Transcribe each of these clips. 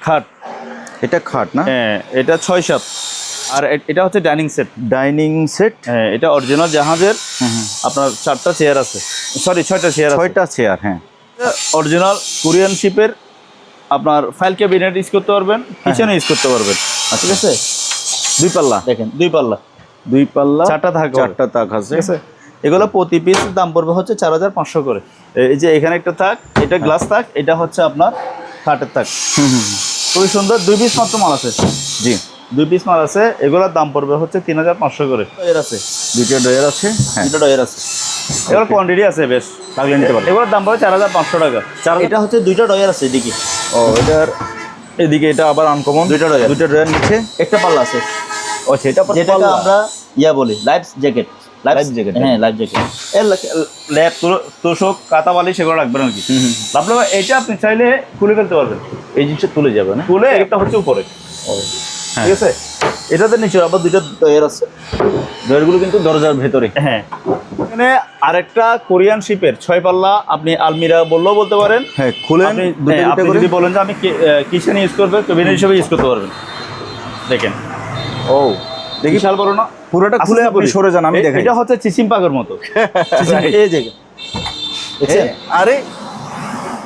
খাট। এটা খাট না? হ্যাঁ, এটা 6-7। আর এটা হচ্ছে ডাইনিং সেট। Dining set. হ্যাঁ, এটা অরিজিনাল জাহাজের। আপনার 4টা চেয়ার আছে, সরি 6টা চেয়ার আছে। 6টা চেয়ার। হ্যাঁ, অরিজিনাল কোরিয়ান শিপের। আপনার ফাইল ক্যাবিনেট ইউজ করতে পারবেন, কিচেনে ইউজ করতে পারবেন। ঠিক আছে, 2 পাল্লা। দেখেন 2 পাল্লা, 2 পাল্লা, 4টা থাক, 4টা তাক আছে। ঠিক আছে। এগুলো প্রতি পিস দাম পড়বে হচ্ছে 4500 করে। এই যে এখানে একটা থাক, এটা গ্লাস থাক, এটা হচ্ছে আপনার কাঠের থাক। খুবই সুন্দর। 2 পিস মাত্র মাল আছে। জি, 2 পিস মাল আছে। এগুলোর দাম পড়বে হচ্ছে 3500 করে। ডয়ার আছে, 2টা ডয়ার আছে। হ্যাঁ, 2টা ডয়ার আছে। এগুলো কোয়ান্টিটি আছে বেশ, লাগলে নিতে পারেন। এগুলোর দাম পড়বে 4500 টাকা। এটা হচ্ছে 2টা ডয়ার আছে এদিকে। ও, এটার এদিকে এটা আবার আনকমন। 2টা ডয়ার। 2টা ডয়ার নিচে একটা পাল্লা আছে। ও, সেটা যেটাকে আমরা বলি লাইফ জ্যাকেট। Life jacket. হ্যাঁ, লাইফ জ্যাকেট। এর ল্যাব তোষক কাঁথা বালি সেগুলো রাখবেন আর কি। আপনার এটা আপনি চাইলে খুলে ফেলতে পারবেন। এই জিনিসটা তুলে যাবে না? তুলে একটা হচ্ছে উপরে। ঠিক আছে। এটাতে নিচে আবার 2টা ডয়ার আছে। ডয়ারগুলো কিন্তু দরজার ভেতরে। হ্যাঁ, এখানে আরেকটা কোরিয়ান শিপের 6 পাল্লা আপনি আলমিরা বললেও বলতে পারেন। হ্যাঁ, খুলেন। আপনি যদি বলেন যে আমি কিচেনে ইউজ করবো, ক্যাবিনেট হিসেবে ইউজ করতে পারবেন। দেখেন, ও দেখি, বিশাল বড় না? পুরোটা খুলে আপনি সরে যান, আমি দেখাই। এটা হচ্ছে চিচিম পাকের মতো। এই জায়গা দেখছেন? আরে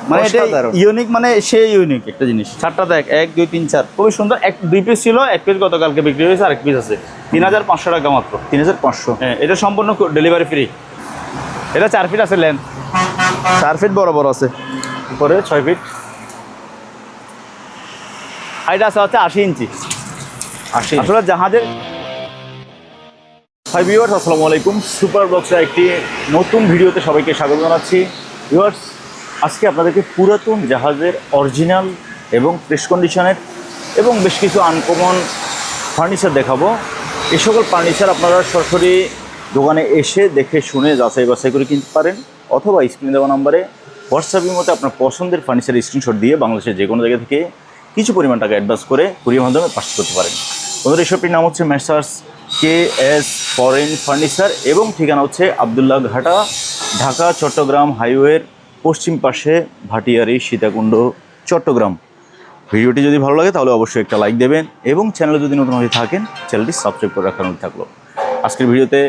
মানে এটা ইউনিক, মানে সেই ইউনিক একটা জিনিস। 4টা দেখ, 1 2 3 4, খুবই সুন্দর। 2 পিস ছিল, 1 পিস গতকালকে বিক্রি হয়েছে, আরেক পিস আছে। 3500 টাকা মাত্র। 3500। হ্যাঁ, এটা সম্পূর্ণ ডেলিভারি ফ্রি। এটা 4 ফিট আছে লেন্থ, 4 ফিট বরাবর আছে, উপরে 6 ফিট। হাইট আছে হচ্ছে 80 ইঞ্চি। 80। আসলে জাহাজের। হাই ভিউয়ার্স, আসসালামু আলাইকুম। সুপার ব্লগসের একটি নতুন ভিডিওতে সবাইকে স্বাগত জানাচ্ছি। ভিউয়ার্স, আজকে আপনাদেরকে পুরাতন জাহাজের অরিজিনাল এবং ফ্রেশ কন্ডিশনের এবং বেশ কিছু আনকমন ফার্নিচার দেখাবো। এই সকল ফার্নিচার আপনারা সরাসরি দোকানে এসে দেখে শুনে যাচাই বাছাই করে কিনতে পারেন, অথবা স্ক্রিনে দেওয়া নাম্বারে হোয়াটসঅ্যাপের মধ্যে আপনার পছন্দের ফার্নিচারের স্ক্রিনশট দিয়ে বাংলাদেশের যে কোনো জায়গা থেকে কিছু পরিমাণ টাকা অ্যাডভান্স করে কুরিয়ার মাধ্যমে পার্সেল করতে পারেন। ওদের এই শপটির নাম হচ্ছে মেসার্স KS ফরেন ফার্নিচার এবং ঠিকানা হচ্ছে আবদুল্লাহ ঘাটা, ঢাকা চট্টগ্রাম হাইওয়ের পশ্চিম পাশে, ভাটিয়ারি, সীতাকুণ্ড, চট্টগ্রাম। ভিডিওটি যদি ভালো লাগে তাহলে অবশ্যই একটা লাইক দেবেন এবং চ্যানেলে যদি নতুন হয়ে থাকেন চ্যানেলটি সাবস্ক্রাইব করে রাখানো থাকলো। আজকের ভিডিওতে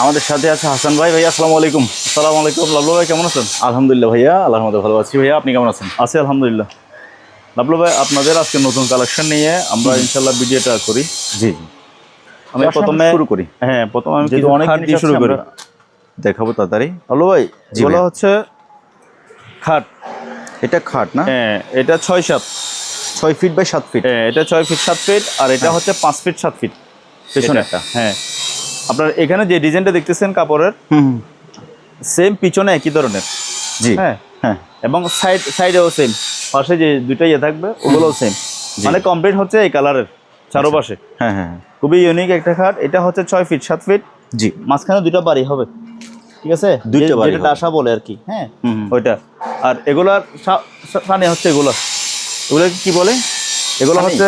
আমাদের সাথে আছে হাসান ভাই। ভাইয়া আসসালামু আলাইকুম। আসসালামু আলাইকুম। লাবলু ভাই কেমন আছেন? আলহামদুলিল্লাহ ভাইয়া, আল্লাহর মধ্যে ভালো আছি। ভাইয়া আপনি কেমন আছেন? আছি আলহামদুলিল্লাহ। লাবলু ভাই, আপনাদের আজকে নতুন কালেকশন নিয়ে আমরা ইনশাল্লাহ ভিডিওটা করি। জি, আমি প্রথমে শুরু করি। হ্যাঁ, প্রথমে আমি যেহেতু অনেক খাট দিয়ে শুরু করি, দেখাবো তাড়াতাড়ি। লাবলু ভাই, এগুলো হচ্ছে খাট। এটা খাট না? হ্যাঁ, এটা 6-7। 6 ফিট বাই 7 ফিট। হ্যাঁ, এটা 6 ফিট 7 ফিট, আর এটা হচ্ছে 5 ফিট 7 ফিট পেছনে একটা। হ্যাঁ, আপনার এখানে যে ডিজাইনটা দেখতেছেন কাপড়ের, সেম পিছনে একই ধরনের। জি, হ্যাঁ হ্যাঁ, এবং সাইডেও সেম, পাশে যে দুইটা থাকবে ওগুলোও সেম, মানে কমপ্লিট হচ্ছে এই কালারের চারোপাশে। হ্যাঁ হ্যাঁ, খুবই ইউনিক একটা খাট। এটা হচ্ছে 6 ফিট 7 ফিট। জি, মাঝখানে 2টা বাড়ি হবে, ঠিক আছে, দুইটা বাড়ি, যেটা ডাসা বলে আর কি। হ্যাঁ, ওইটা। আর এগুলার সানি হচ্ছে এগুলো কি বলে, এগুলো হচ্ছে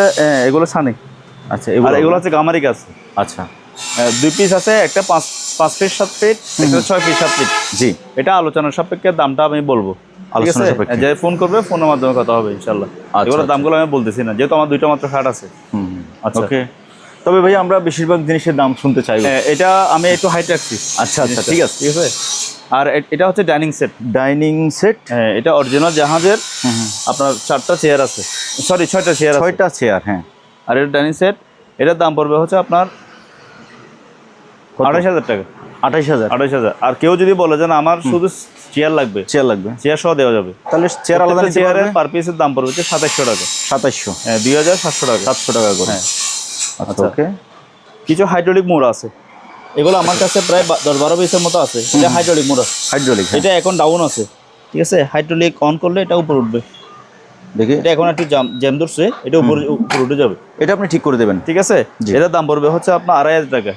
এগুলো সানি। আচ্ছা, আর এগুলো হচ্ছে গামারি গাছ। আচ্ছা, 2 পিস আছে, একটা 5 ফিট 7 ফিট, একটা 6 ফিট 7 ফিট। জি, এটা আলোচনার সাপেক্ষে দামটা আমি বলবো। আলোচনার সাপেক্ষে যে ফোন করবে, ফোনের মাধ্যমে কথা হবে ইনশাল্লাহ। এগুলোর দামগুলো আমি বলতেছি না, যেহেতু আমার 2টা মাত্র খাট আছে। আচ্ছা, ওকে। তবে ভাই আমরা বেশিরভাগ জিনিসের দাম শুনতে চাই। এটা আমি একটু হাইট রাখছি। আচ্ছা আচ্ছা, ঠিক আছে, ঠিক আছে। আর এটা হচ্ছে ডাইনিং সেট। Dining set. হ্যাঁ, এটা অরিজিনাল জাহাজের। আপনার 4টা চেয়ার আছে, সরি 6টা চেয়ার, 6টা চেয়ার। হ্যাঁ, আর এটা ডাইনিং সেট। এটার দাম পড়বে হচ্ছে আপনার 28,000 টাকা। 28,000। 28,000। আর কেউ যদি বলে যে না আমার শুধু চেয়ার লাগবে, চেয়ার সহ দেওয়া যাবে, তাহলে চেয়ার আলাদা নিতে চেয়ারের পারবে। পার পিসের দাম পড়বে হচ্ছে 2700 টাকা। 2700। হ্যাঁ, 2700 টাকা, 700 টাকা করে। হ্যাঁ, আচ্ছা, ওকে। কিছু হাইড্রোলিক মোড় আছে, এগুলো আমার কাছে প্রায় 10-12 পিসের মতো আছে। এটা হাইড্রোলিক মোড়, হাইড্রোলিক। এটা এখন ডাউন আছে, ঠিক আছে। হাইড্রোলিক অন করলে এটা উপরে উঠবে, দেখি। এটা এখন একটু জ্যাম ধরছে, এটা উপরে উঠে যাবে। এটা আপনি ঠিক করে দেবেন, ঠিক আছে। এটার দাম পড়বে হচ্ছে আপনার 2,500 টাকা।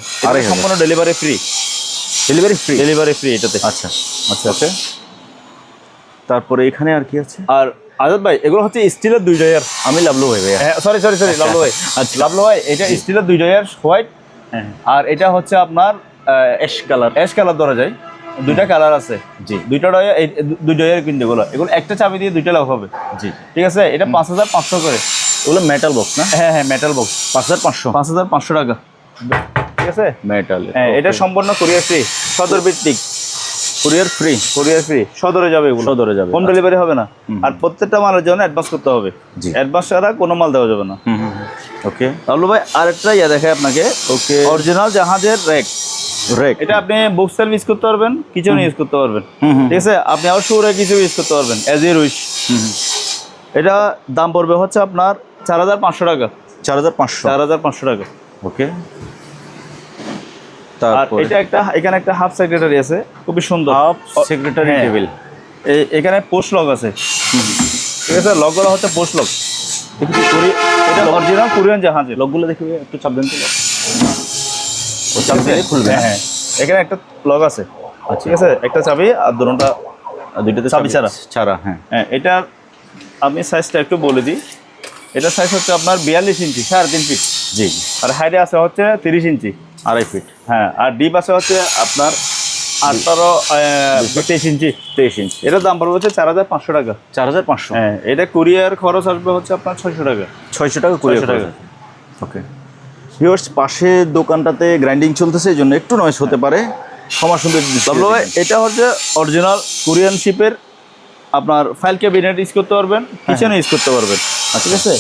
সম্পূর্ণ ডেলিভারি ফ্রি। ডেলিভারি ফ্রি এটাতে। আচ্ছা আচ্ছা, ওকে। তারপরে এখানে আর কি আছে? আর আজাদ ভাই, এগুলো হচ্ছে স্টিলের 2 ডয়ার। আমি লাবলু ভাই। সরি লাবলু ভাই। আচ্ছা, লাবলু ভাই, এটা স্টিলের 2 ডয়ার হোয়াইট। আর এটা হচ্ছে আপনার অ্যাশ কালার ধরা যায়। 2টা কালার আছে। জি, 2টা ডয়ার, এই 2 ডয়ার কিন্তু এগুলো একটা চাবি দিয়ে 2টা লক হবে। জি, ঠিক আছে। এটা 5,500 করে। ওগুলো মেটাল বক্স না? হ্যাঁ হ্যাঁ, মেটাল বক্স। 5500। 5500 টাকা, ঠিক আছে। মেটাল, হ্যাঁ, এটা সম্পূর্ণ কুরিয়ার ফ্রি, সদর ভিত্তিক। Courier free. কুরিয়ার ফ্রি, সদরে যাবে এগুলো, সদরে যাবে। হোম ডেলিভারি হবে না। আর প্রত্যেকটা মালের জন্য অ্যাডভান্স করতে হবে। জি। অ্যাডভান্স ছাড়া কোনো মাল দেওয়া যাবে না। ওকে। তাহলে ভাই আরেকটা ইয়া দেখাই আপনাকে। ওকে। অরিজিনাল জাহাজের র্যাক। রেক। এটা আপনি বুক সেলফ ইউজ করতে পারবেন, কিচেন ইউজ করতে পারবেন, ঠিক আছে। আপনি আবার শোরে কিছু ইউজ করতে পারবেন, অ্যাজ ইউ উইশ। এটা দাম পড়বে হচ্ছে আপনার 4500 টাকা। 4500। 4500 টাকা। ওকে। আর তারপর এটা একটা, এখানে একটা হাফ সেক্রেটারি আছে, খুবই সুন্দর। হাফ সেক্রেটারি হ্যাঁ। টেবিল। এখানে পোস্ট লক আছে, ঠিক আছে। লকগুলো হচ্ছে পোস্ট লক। এটা অরিজিনাল কোরিয়ান জাহাজের। লকগুলো দেখবে একটু চাপ দেন তো। ও ঠিক চাপ আছে? দিলে খুলবে। হ্যাঁ হ্যাঁ, এখানে একটা লক আছে, ঠিক আছে। একটা চাবি আর দুটোটা দুইটাতে চাবি ছাড়া। ছাড়া, হ্যাঁ। হ্যাঁ, এটা আমি সাইজটা একটু বলে দিই। এটা সাইজ হচ্ছে আপনার 42 ইঞ্চি, 3.5 ফিট। জি। আর হাইটে আছে হচ্ছে 30 ইঞ্চি, 2.5 ফিট। হ্যাঁ। আর ডিপ আছে হচ্ছে আপনার 23 ইঞ্চি। 23 ইঞ্চি। এটার দাম পড়বে হচ্ছে 4500 টাকা। 4500। হ্যাঁ, এটা কুরিয়ার খরচ আসবে হচ্ছে আপনার 600 টাকা। 600 টাকা কুরিয়ার 600 টাকা। ওকে। ভিউয়ার্স, পাশে দোকানটাতে গ্রাইন্ডিং চলতেছে, এই জন্য একটু নয়েজ হতে পারে, ক্ষমা সুন্দর। তবে এটা হচ্ছে অরিজিনাল কোরিয়ান শিপের। আপনার ফাইল ক্যাবিনেট ইউজ করতে পারবেন, কিচেনে ইউজ করতে পারবেন, ঠিক আছে।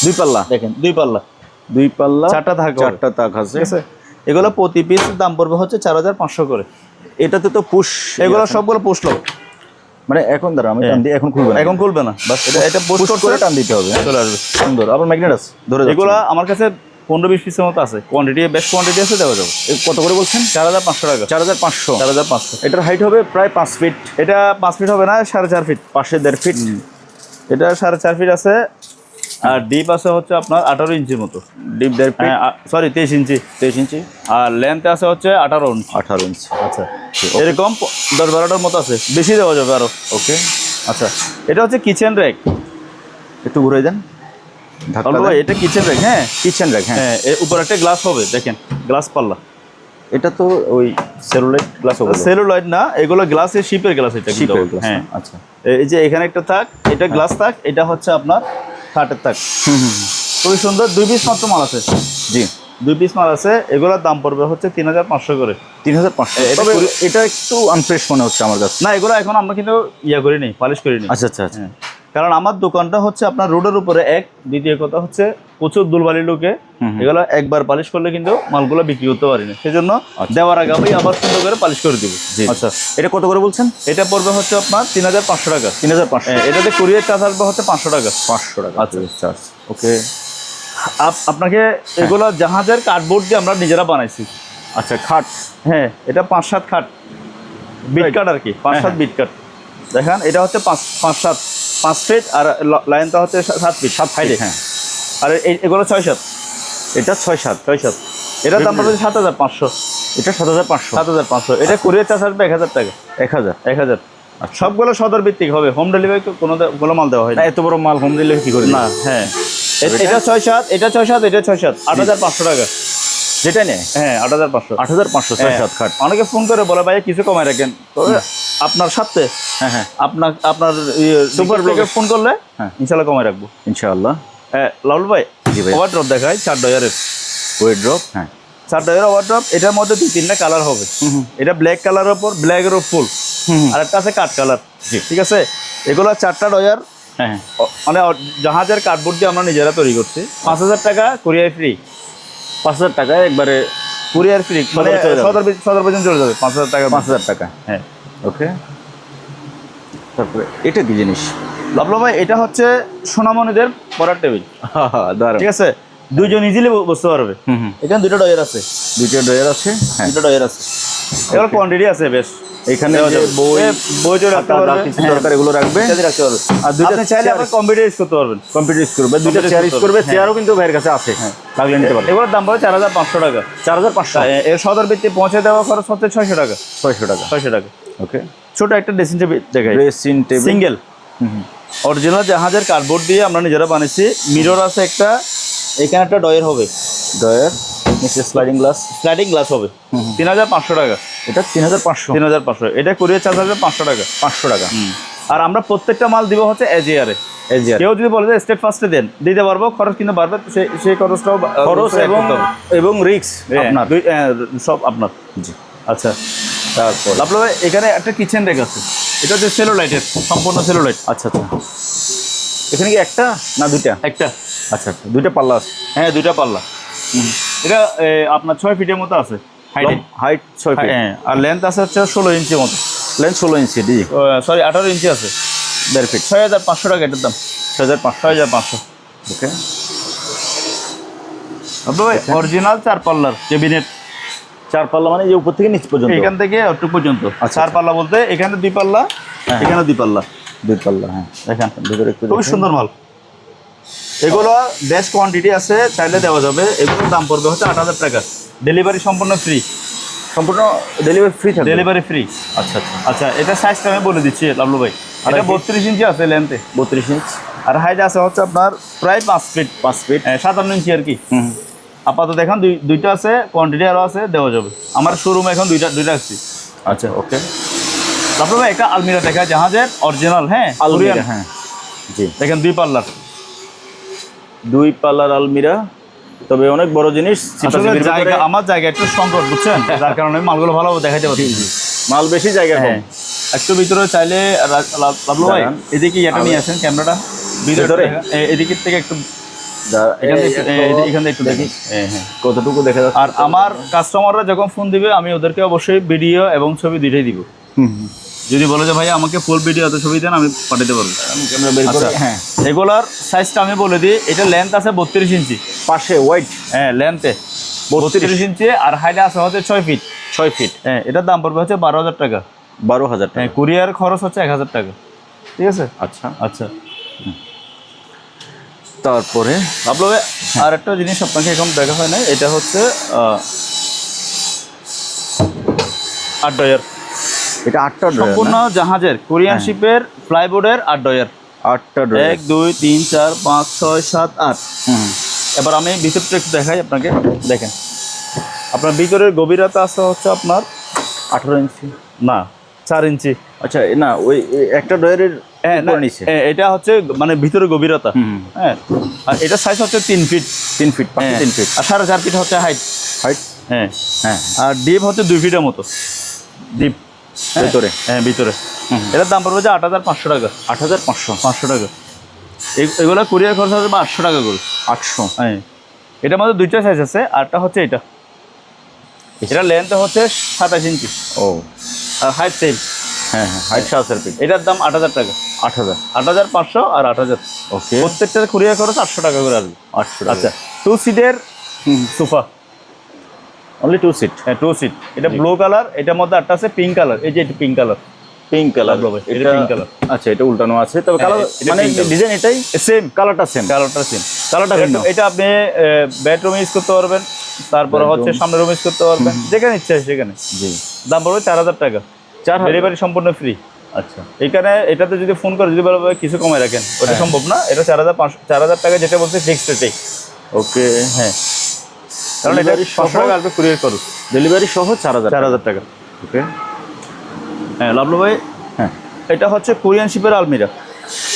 2 পাল্লা। দেখেন 2 পাল্লা, 2 পাল্লা, 4টা থাক, 4টা তাক আছে, ঠিক আছে। এগুলো প্রতি পিস দাম পড়বে হচ্ছে 4500 করে। এটাতে তো পুশ, এগুলো সবগুলো পোস্ট লক। মানে এখন দাঁড়া, আমি টান দিই, এখন খুলবে না। এখন খুলবে না, বাস এটা পুশ পোস্ট করে টান দিতে হবে, চলে আসবে। সুন্দর। আবার ম্যাগনেট আছে, ধরে যাচ্ছে। এগুলো আমার কাছে 15-20 পিসের মতো আছে, কোয়ান্টিটি বেশ কোয়ান্টিটি আছে, দেওয়া যাবে। কত করে বলছেন? 4500 টাকা। 4500। 4500। এটার হাইট হবে প্রায় 5 ফিট। এটা 5 ফিট হবে না, 4.5 ফিট। পাশে 1.5 ফিট। এটা 4.5 ফিট আছে। আর ডিপ আছে হচ্ছে আপনার 18 ইঞ্চির মতো। ডিপ 1.5 ফিট, সরি 23 ইঞ্চি। 23 ইঞ্চি। আর লেন্থ আছে হচ্ছে 18 ইঞ্চি। 18 ইঞ্চি। আচ্ছা, এরকম 10-12টার মতো আছে, বেশি দেওয়া যাবে আরো। ওকে। আচ্ছা, এটা হচ্ছে কিচেন র্যাক। একটু ঘুরে দেন, ধাক্কা ভাই, দেন। এটা কিচেন র্যাক। হ্যাঁ কিচেন র্যাক, হ্যাঁ। হ্যাঁ, এর উপর একটা গ্লাস হবে, দেখেন গ্লাস পাল্লা। এটা তো ওই সেলুলাইট গ্লাস হবে। সেলুলয়েড না, এগুলো গ্লাসের শিপের গ্লাস। এটা কিন্তু শিপের গ্লাস। হ্যাঁ। আচ্ছা। এই যে এখানে একটা থাক, এটা গ্লাস থাক, এটা হচ্ছে আপনার কাঠের থাক। খুবই সুন্দর। 2 পিস মাত্র মাল আছে। জি। 2 পিস মাল আছে। এগুলোর দাম পড়বে হচ্ছে 3500 করে। 3500। তবে এটা একটু আনফ্রেশ মনে হচ্ছে আমার কাছে। না, এগুলো এখন আমরা কিন্তু ইয়া করিনি, পালিশ করিনি। আচ্ছা আচ্ছা আচ্ছা। হ্যাঁ, কারণ আমার দোকানটা হচ্ছে আপনার রোডের উপরে, এক। দ্বিতীয় কথা হচ্ছে প্রচুর দুলবালি লোকে, এগুলো একবার পালিশ করলে কিন্তু মালগুলো বিক্রি করতে পারি না। সেজন্য দেওয়ার আগে আমি আবার সুন্দর করে পালিশ করে দিব। আচ্ছা, এটা কত করে বলছেন? এটা পড়বে হচ্ছে আপনার 3500 টাকা। 3500। এটাতে কুরিয়ার চার্জ আসবে হচ্ছে 500 টাকা। 500 টাকা আচ্ছা। চার্জ। ওকে। আপনাকে এগুলো জাহাজের কার্ডবোর্ড দিয়ে আমরা নিজেরা বানাইছি। আচ্ছা, খাট। হ্যাঁ, এটা 5-7 খাট, বিট কাট আর কি, 5-7 বিট কাট। দেখেন, এটা হচ্ছে 5 ফিট, আর লাইনটা হচ্ছে 7 ফিট, 7 হাইটে। হ্যাঁ। আর এগুলো 6-7। এটা 6-7। এটা দাম পড়বে 7500। এটা 7500। 7500। এটা কুরিয়ার চার্জ আসবে 1000 টাকা। 1000। 1000। সবগুলো সদর ভিত্তিক হবে, হোম ডেলিভারি কোনো মাল দেওয়া হয় না, না। এত বড় মাল হোম ডেলিভারি কি করে? না, হ্যাঁ। এটা 6-7, এটা 6-7, এটা 6-7, 8500 টাকা। যেটা নেয়। হ্যাঁ, 8500। 8500 6-7 খাট। অনেকে ফোন করে বলে ভাই কিছু কমায় রাখেন, তবে আপনার সাথে হ্যাঁ হ্যাঁ, আপনার সুপার ব্লগে ফোন করলে ইনশাল্লাহ কমায় রাখবো ইনশাআল্লাহ। হ্যাঁ, লাউল ভাই, জি ভাই। ওভারড্রপ দেখায় 4 ডয়ারের। ওয়েড্রপ, হ্যাঁ। 4 ডয়ারের ওভারড্রপ। এটার মধ্যে 2-3টা কালার হবে। এটা ব্ল্যাক কালারের উপর ব্ল্যাকের উপর ফুল, আর একটা আছে কাঠ কালার। ঠিক আছে, এগুলো 4টা ডয়ার। হ্যাঁ, মানে জাহাজের কার্ডবোর্ড দিয়ে আমরা নিজেরা তৈরি করছি। 5000 টাকা কুরিয়ার ফ্রি। 5000 টাকায় একবারে কুরিয়ার ফ্রি, মানে সদর পর্যন্ত চলে যাবে। 5000 টাকা। 5000 টাকা, হ্যাঁ। ওকে। তারপরে এটা কি জিনিস? লাভলো ভাই, এটা হচ্ছে সোনামণিদের পড়ার টেবিল। দারুণ। ঠিক আছে, দুইজন ইজিলি বসতে পারবে। এখানে 2টা ডয়ার আছে। 2টা ডয়ার আছে, হ্যাঁ। 2টা ডয়ার আছে। এগুলো কোয়ান্টিটি আছে বেশ। এখানে বই রাখতে পারবে, কিছু দরকার এগুলো রাখবে। রাখতে পারবে। আর দুইটা চাইলে আপনি কম্পিউটার ইউজ করতে পারবেন। কম্পিউটার ইউজ করবে, 2টা চেয়ার ইউজ করবে। চেয়ারও কিন্তু ভাইয়ের কাছে আছে, লাগলে নিতে পারবে। এগুলোর দাম পড়ে 4500 টাকা। 4500। এর সদর ভিত্তি পৌঁছে দেওয়া খরচ হচ্ছে 600 টাকা। 600 টাকা। 600 টাকা। ওকে। ছোট একটা ড্রেসিং টেবিল দেখাই। ড্রেসিং টেবিল সিঙ্গেল, অরিজিনাল জাহাজের কার্ডবোর্ড দিয়ে আমরা নিজেরা বানিয়েছি। মিরর আছে একটা, এখানে একটা ডয়ার হবে। ডয়ার, নিচে স্লাইডিং গ্লাস। স্লাইডিং গ্লাস হবে। 3500 টাকা। এটা 3500। 3500। এটা কুরিয়ার চার্জ আসবে 500 টাকা। 500 টাকা। আর আমরা প্রত্যেকটা মাল দিব হচ্ছে এজিআরে। কেউ যদি বলে যে স্টেট ফার্স্টে দেন, দিতে পারবো, খরচ কিন্তু বাড়বে, সেই খরচটাও খরচ এবং রিস্ক আপনার সব আপনার। জি। আচ্ছা, তারপর আপনার এখানে একটা কিচেন রেক আছে, এটা হচ্ছে সেলুলাইটের, সম্পূর্ণ সেলুলাইট। আচ্ছা আচ্ছা, এখানে কি একটা না দুইটা? একটা। আচ্ছা আচ্ছা, দুইটা পাল্লা আছে। হ্যাঁ, দুইটা পাল্লা। এটা আপনার 6 ফিটের মতো আছে হাইট 6 ফিট, হ্যাঁ, আর লেন্থ আছে হচ্ছে 16 ইঞ্চির মতো। লেন্থ 16 ইঞ্চি, জি, সরি 18 ইঞ্চি আছে। 1.5 ফিট। 6500 টাকা এটার দাম। 6500। ওকে। আপনার অরিজিনাল 4 পাল্লার ক্যাবিনেট। 4 পাল্লা মানে যে উপর থেকে নিচ পর্যন্ত? এখান থেকে একটু পর্যন্ত। আচ্ছা, 4 পাল্লা বলতে এখানে 2 পাল্লা, এখানে 2 পাল্লা। 2 পাল্লা, হ্যাঁ। দেখেন ভিতরে একটু খুবই সুন্দর মাল। এগুলো বেশ কোয়ান্টিটি আছে, চাইলে দেওয়া যাবে। এগুলোর দাম পড়বে হচ্ছে 8000 টাকা। ডেলিভারি সম্পূর্ণ ফ্রি। সম্পূর্ণ ডেলিভারি ফ্রি থাকবে? Delivery free. আচ্ছা আচ্ছা আচ্ছা, এটা সাইজটা আমি বলে দিচ্ছি লাভলু ভাই। এটা 32 ইঞ্চি আছে লেন্থে। 32 ইঞ্চ। আর হাইট আছে হচ্ছে আপনার প্রায় 5 ফিট। 5 ফিট, 57 ইঞ্চি আর কি। হুম। আপাতত দেখেন দুইটা আছে, কোয়ান্টিটি আরও আছে, দেওয়া যাবে। আমার শোরুমে এখন দুইটা আসছি। আচ্ছা, ওকে। তারপরে একটা আলমিরা দেখা, জাহাজের অরিজিনাল। হ্যাঁ, আলমিরা, হ্যাঁ, জি। দেখেন 2 পাল্লার। 2 পাল্লার আলমিরা, তবে অনেক বড় জিনিস। জায়গা, আমার জায়গা একটু সংকট, বুঝছেন, যার কারণে আমি মালগুলো ভালোভাবে দেখাইতে পারছি। মাল বেশি, জায়গা কম। হ্যাঁ, একটু ভিতরে চাইলে লাভলু ভাই এদিকে এটা নিয়ে আসেন, ক্যামেরাটা ভিতরে এদিকের থেকে একটু, এখান থেকে একটু দেখি। হ্যাঁ হ্যাঁ, কতটুকু দেখা যাচ্ছে। আর আমার কাস্টমাররা যখন ফোন দিবে, আমি ওদেরকে অবশ্যই ভিডিও এবং ছবি দুইটাই দিব। যদি বলে যে ভাই আমাকে ফুল ভিডিও এত ছবি দেন, আমি পাঠাতে পারবো। আচ্ছা, হ্যাঁ। এগুলার সাইজটা আমি বলে দিই। এটা লেন্থ আছে 32 ইঞ্চি, পাশে ওয়াইড, হ্যাঁ, লেন্থে 32 ইঞ্চি, আর হাইটে আছে হচ্ছে 6 ফিট। 6 ফিট, হ্যাঁ, এটার দাম পড়বে হচ্ছে 12,000 টাকা। 12,000 টাকা। হ্যাঁ, কুরিয়ার খরচ হচ্ছে 1000 টাকা। ঠিক আছে। আচ্ছা আচ্ছা, তারপরে আপনাদের আর একটা জিনিস আপনাকে এখন দেখা হয় না, এটা হচ্ছে 8 ডয়ার। এটা 8টা ড্রয়ার, সম্পূর্ণ জাহাজের কোরিয়ান শিপের ফ্লাইবোর্ডের 8 ডয়ার। 8টা ড্রয়ার। 1 2 3 4 5 6 7 8। এবার আমি ভিতরটা একটু দেখাই আপনাকে। দেখেন, আপনার ভিতরের গভীরতা আছে হচ্ছে আপনার 18 ইঞ্চি না 4 ইঞ্চি। আচ্ছা, না ওই একটা ড্রয়ারের নিচে এটা হচ্ছে মানে ভিতরের গভীরতা। হ্যাঁ, আর এটা সাইজ হচ্ছে 3 ফিট। 3 ফিট, 3 ফিট, আর 4.5 ফিট হচ্ছে হাইট। হ্যাঁ হ্যাঁ। আর ডিপ হচ্ছে 2 ফিটের মতো ডিপ ভিতরে। হ্যাঁ, ভিতরে। এটার দাম পড়বে যে 8,500 টাকা। 8,500 টাকা। এগুলো কুরিয়ার খরচ হবে 800 টাকা করে। 800। হ্যাঁ, এটার মধ্যে 2টা সাইজ আছে, আরটা হচ্ছে এটা। এটা লেন্থ হচ্ছে 27 ইঞ্চি। ও, আর হাইট সেম। হ্যাঁ হ্যাঁ, হাইট 7 ফিট। এটার দাম 8,000 টাকা। 8,500 আর 8,000। ওকে। প্রত্যেকটার কুরিয়ার খরচ 800 টাকা করে আসবে। 800 টাকা। আচ্ছা, 2 সিটের সোফা। Only 2 seat? হ্যাঁ, 2 সিট। এটা ব্লু কালার, এটার মধ্যে একটা আছে পিঙ্ক কালার। এই যে এটা পিঙ্ক কালার। পিঙ্ক কালার, এটা পিঙ্ক কালার। আচ্ছা, এটা উল্টানো আছে, তবে কালার মানে ডিজাইন এটাই সেম, কালারটা সেম। কালারটা ভিন্ন। এটা আপনি বেডরুমে ইউজ করতে পারবেন, তারপরে হচ্ছে সামনে রুমে ইউজ করতে পারবেন, যেখানে ইচ্ছা সেখানে। জি। দাম পড়বে 4,000 টাকা। 4,000। ডেলিভারি সম্পূর্ণ ফ্রি। আচ্ছা, এখানে এটাতে যদি ফোন করে যদি বলবে কিছু কমায় রাখেন, ওটা সম্ভব না। এটা 4,000 টাকা যেটা বলছে ফিক্সড রেটেই। ওকে, হ্যাঁ, কারণ এটা 500 টাকা আসবে কুরিয়ার খরচ। ডেলিভারি সহ 4,000 টাকা। ওকে। হ্যাঁ লাভলু ভাই, হ্যাঁ, এটা হচ্ছে কোরিয়ান শিপের আলমিরা।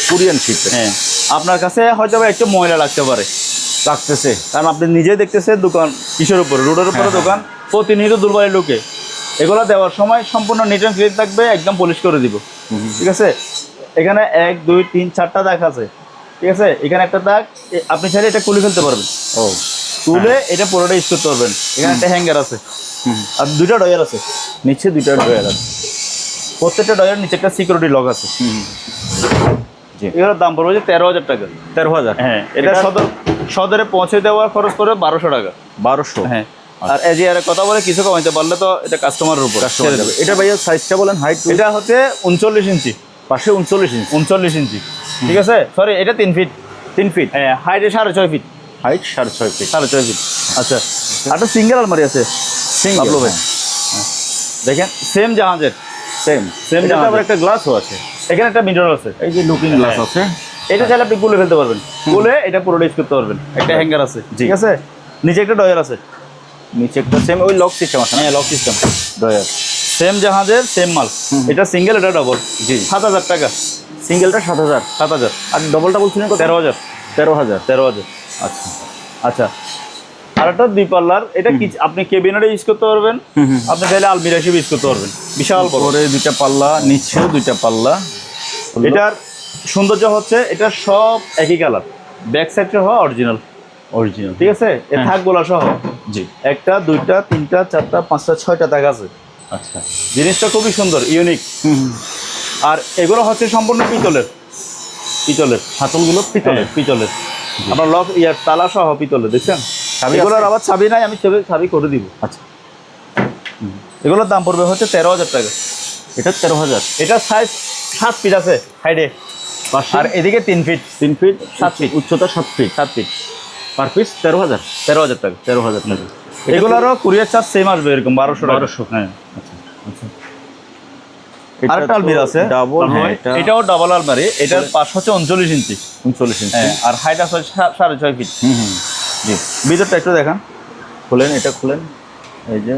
Korean ship. হ্যাঁ, আপনার কাছে হয়তো একটু ময়লা লাগতে পারে, লাগতেছে, কারণ আপনি নিজেই দেখতেছেন দোকান কিসের উপরে, রোডের উপরে দোকান, প্রতিনিয়ত দুলবাড়ির লোকে। এগুলো দেওয়ার সময় সম্পূর্ণ নিট অ্যান্ড ক্লিন থাকবে, একদম পলিশ করে দিব। ঠিক আছে। এখানে 1 2 3 4টা দাগ আছে। ঠিক আছে, এখানে একটা দাগ, আপনি চাইলে এটা খুলে ফেলতে পারবেন। ও, তুলে এটা পুরোটা ইউজ করতে পারবেন। এখানে একটা হ্যাঙ্গার আছে, আর 2টা ডয়ার আছে। নিচে 2টা ড্রয়ার আছে। প্রত্যেকটা ডয়ার নিচে একটা সিকিউরিটি লক আছে। জি। এগুলোর দাম পড়বে যে 13,000 টাকা। 13,000। হ্যাঁ, এটা সদরে পৌঁছে দেওয়ার খরচ পড়বে 1,200 টাকা। 1200। হ্যাঁ, আর এজিআর কথা বলে কিছু কমাইতে পারলে তো এটা কাস্টমারের উপর ছেড়ে দেবে। এটা ভাইয়া সাইজটা বলেন। হাইট এটা হচ্ছে 39 ইঞ্চি, পাশে 39 ইঞ্চি। 39 ইঞ্চি। ঠিক আছে, সরি, এটা 3 ফিট। 3 ফিট। হ্যাঁ, হাইটে 6.5 ফিট। Height 6.5 fit. 6.5 ফিট। আচ্ছা, একটা সিঙ্গেল আলমারি আছে। সিঙ্গেল। দেখেন, সেম জাহাজের। সেম জাহাজের। আবার একটা গ্লাসও আছে। এখানে একটা মিরর আছে, এই যে লুকিং গ্লাস আছে। এটা চাইলে আপনি খুলে ফেলতে পারবেন, খুলে এটা পুরোটা ইউজ করতে পারবেন। একটা হ্যাঙ্গার আছে। ঠিক আছে, নিচে একটা ডয়ার আছে। নিচে একটা সেম ওই লক সিস্টেম আছে। হ্যাঁ, লক সিস্টেম। ডয়ার সেম জাহাজের সেম মাল। এটা সিঙ্গেল, এটা ডাবল। জি। 7,000 টাকা। সিঙ্গেলটা 7,000, 7,000। আর ডবলটা বলছিলেন কত? 13,000। 13,000। 13,000। আচ্ছা আচ্ছা, আর একটা 2 পাল্লার, এটা কি আপনি কেবিনেটে ইউজ করতে পারবেন, আপনি চাইলে আলমিরা হিসেবে ইউজ করতে পারবেন। বিশাল বড়, উপরে 2টা পাল্লা, নিচেও 2টা পাল্লা। এটার সৌন্দর্য হচ্ছে এটা সব একই কালার, ব্যাক সাইডটা হওয়া অরিজিনাল, অরিজিনাল, ঠিক আছে? এর হ্যাঁ। থাকগুলো সহ জি। 1টা 2টা 3টা 4টা 5টা 6টা দাগ আছে। আচ্ছা। জিনিসটা খুবই সুন্দর, ইউনিক। আর এগুলো হচ্ছে সম্পূর্ণ পিতলের, পিতলের হাতলগুলো পিতলের। পিতলের। আপনার লক ইয়ার তালা সহ পিতলের, দেখছেন? চাবি এগুলোর আছে? আবার চাবি নাই, আমি চাবি করে দিব। আচ্ছা, এগুলোর দাম পড়বে হচ্ছে 13,000 টাকা। এটা 13,000। এটা সাইজ 7 ফিট আছে হাইডে, আর এদিকে 3 ফিট, 3 ফিট, 7 ফিট, উচ্চতা 7 ফিট, 7 ফিট। Per piece 13,000। 13,000 টাকা। 13,000 টাকা। এগুলোরও কুরিয়ার চার্জ সেম আসবে, এরকম 1200 টাকা। 1200। হ্যাঁ। আচ্ছা আচ্ছা। আরেকটা আলমিরা আছে ডাবল, হ্যাঁ, এটাও ডাবল আলমারি। এটার পাশ হচ্ছে 39 ইঞ্চি, 39 ইঞ্চি। হ্যাঁ, আর হাইট আছে 6.5 ফিট। জি, ভিতরটা একটু দেখান, খুলেন, এটা খুলেন, এই যে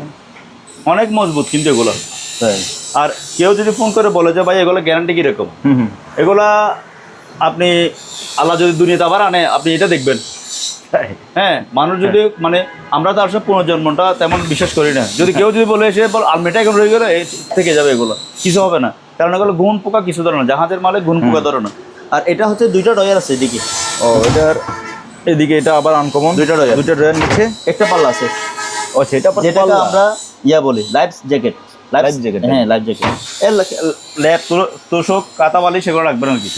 অনেক মজবুত কিন্তু এগুলো। তাই। আর কেউ যদি ফোন করে বলে যে ভাই এগুলো গ্যারান্টি কিরকম, এগুলা আপনি আল্লাহ যদি দুনিয়াতে আবার আনে, আপনি এটা দেখবেন। হ্যাঁ, মানুষ যদি মানে আমরা তো আসলে পুনর্জন্মটা তেমন বিশ্বাস করি না। যদি কেউ যদি বলে এসে বল আলমিটা এখন রয়ে গেলে থেকে যাবে, এগুলো কিছু হবে না, কারণ এগুলো গুণ পোকা কিছু ধরে না, জাহাজের মালে গুণ পোকা ধরে না। আর এটা হচ্ছে 2টা ডয়ার আছে এদিকে। ও, এটার এদিকে এটা আবার আনকমন, 2টা ডয়ার, 2টা ড্রয়ার নিচে একটা পাল্লা আছে। ও আচ্ছা, এটা আবার যেটাকে পাল্লা। আমরা বলি লাইফ জ্যাকেট। Life jacket, হ্যাঁ, লাইফ জ্যাকেট। এর ল্যাব তোষক কাতাবালি সেগুলো রাখবেন আর কি।